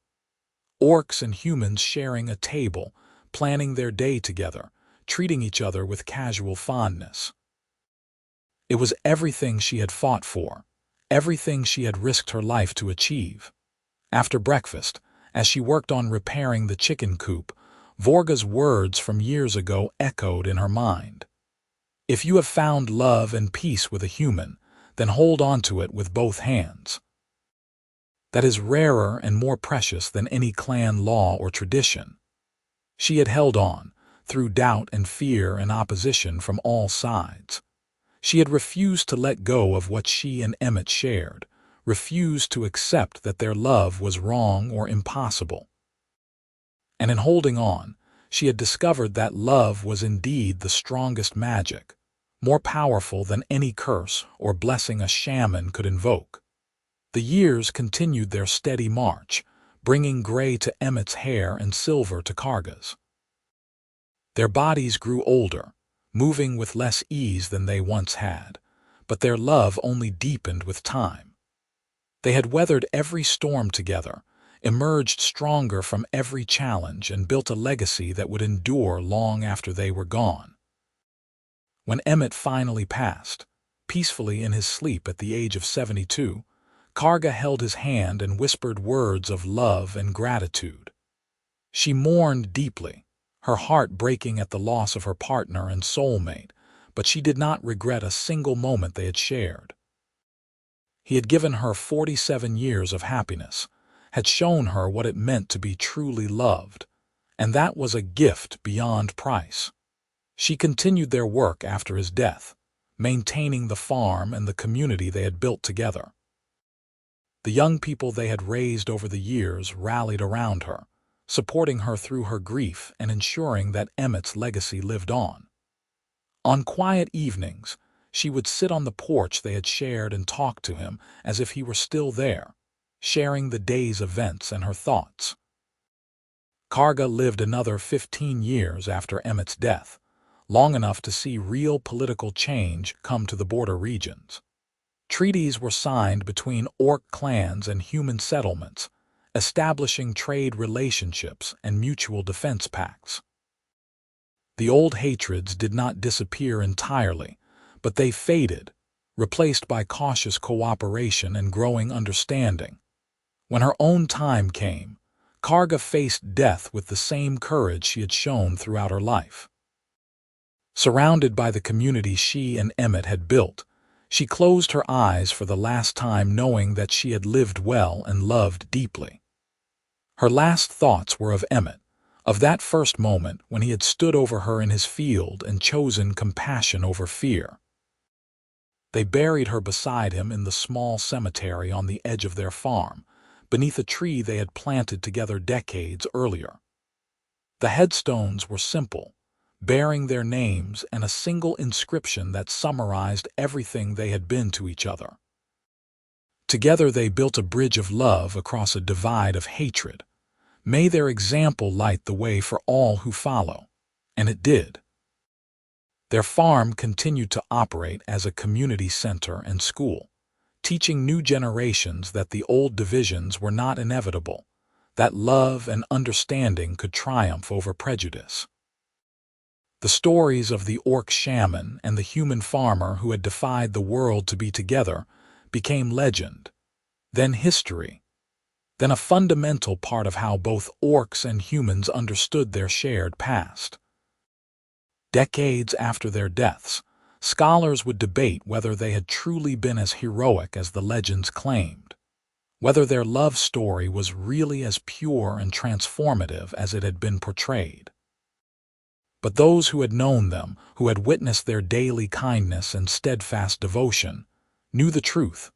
Orcs and humans sharing a table, planning their day together, treating each other with casual fondness. It was everything she had fought for, everything she had risked her life to achieve. After breakfast, as she worked on repairing the chicken coop, Vorga's words from years ago echoed in her mind. "If you have found love and peace with a human, then hold on to it with both hands." That is rarer and more precious than any clan law or tradition. She had held on, through doubt and fear and opposition from all sides. She had refused to let go of what she and Emmett shared, refused to accept that their love was wrong or impossible. And in holding on, she had discovered that love was indeed the strongest magic, more powerful than any curse or blessing a shaman could invoke. The years continued their steady march, bringing gray to Emmett's hair and silver to Karga's. Their bodies grew older, moving with less ease than they once had, but their love only deepened with time. They had weathered every storm together, emerged stronger from every challenge, and built a legacy that would endure long after they were gone. When Emmett finally passed, peacefully in his sleep at the age of 72, Karga held his hand and whispered words of love and gratitude. She mourned deeply, her heart breaking at the loss of her partner and soulmate, but she did not regret a single moment they had shared. He had given her 47 years of happiness, had shown her what it meant to be truly loved, and that was a gift beyond price. She continued their work after his death, maintaining the farm and the community they had built together. The young people they had raised over the years rallied around her, supporting her through her grief and ensuring that Emmett's legacy lived on. On quiet evenings, she would sit on the porch they had shared and talk to him as if he were still there, sharing the day's events and her thoughts. Karga lived another 15 years after Emmett's death, long enough to see real political change come to the border regions. Treaties were signed between orc clans and human settlements, establishing trade relationships and mutual defense pacts. The old hatreds did not disappear entirely, but they faded, replaced by cautious cooperation and growing understanding. When her own time came, Karga faced death with the same courage she had shown throughout her life. Surrounded by the community she and Emmett had built, she closed her eyes for the last time, knowing that she had lived well and loved deeply. Her last thoughts were of Emmett, of that first moment when he had stood over her in his field and chosen compassion over fear. They buried her beside him in the small cemetery on the edge of their farm, beneath a tree they had planted together decades earlier. The headstones were simple, bearing their names and a single inscription that summarized everything they had been to each other. Together they built a bridge of love across a divide of hatred. May their example light the way for all who follow. And it did. Their farm continued to operate as a community center and school, teaching new generations that the old divisions were not inevitable, that love and understanding could triumph over prejudice. The stories of the orc shaman and the human farmer who had defied the world to be together became legend, then history. then a fundamental part of how both orcs and humans understood their shared past. Decades after their deaths, scholars would debate whether they had truly been as heroic as the legends claimed, whether their love story was really as pure and transformative as it had been portrayed. But those who had known them, who had witnessed their daily kindness and steadfast devotion, knew the truth.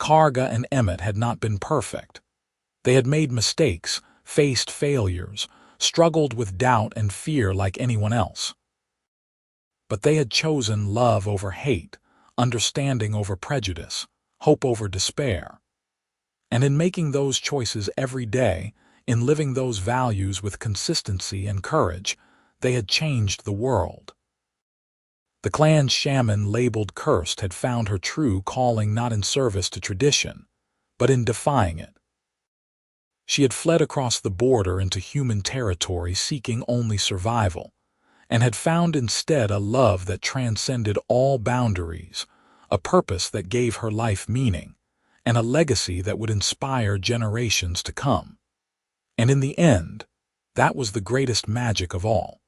Karga and Emmett had not been perfect. They had made mistakes, faced failures, struggled with doubt and fear like anyone else. But they had chosen love over hate, understanding over prejudice, hope over despair. And in making those choices every day, in living those values with consistency and courage, they had changed the world. The clan's shaman, labeled cursed, had found her true calling not in service to tradition, but in defying it. She had fled across the border into human territory seeking only survival, and had found instead a love that transcended all boundaries, a purpose that gave her life meaning, and a legacy that would inspire generations to come. And in the end, that was the greatest magic of all.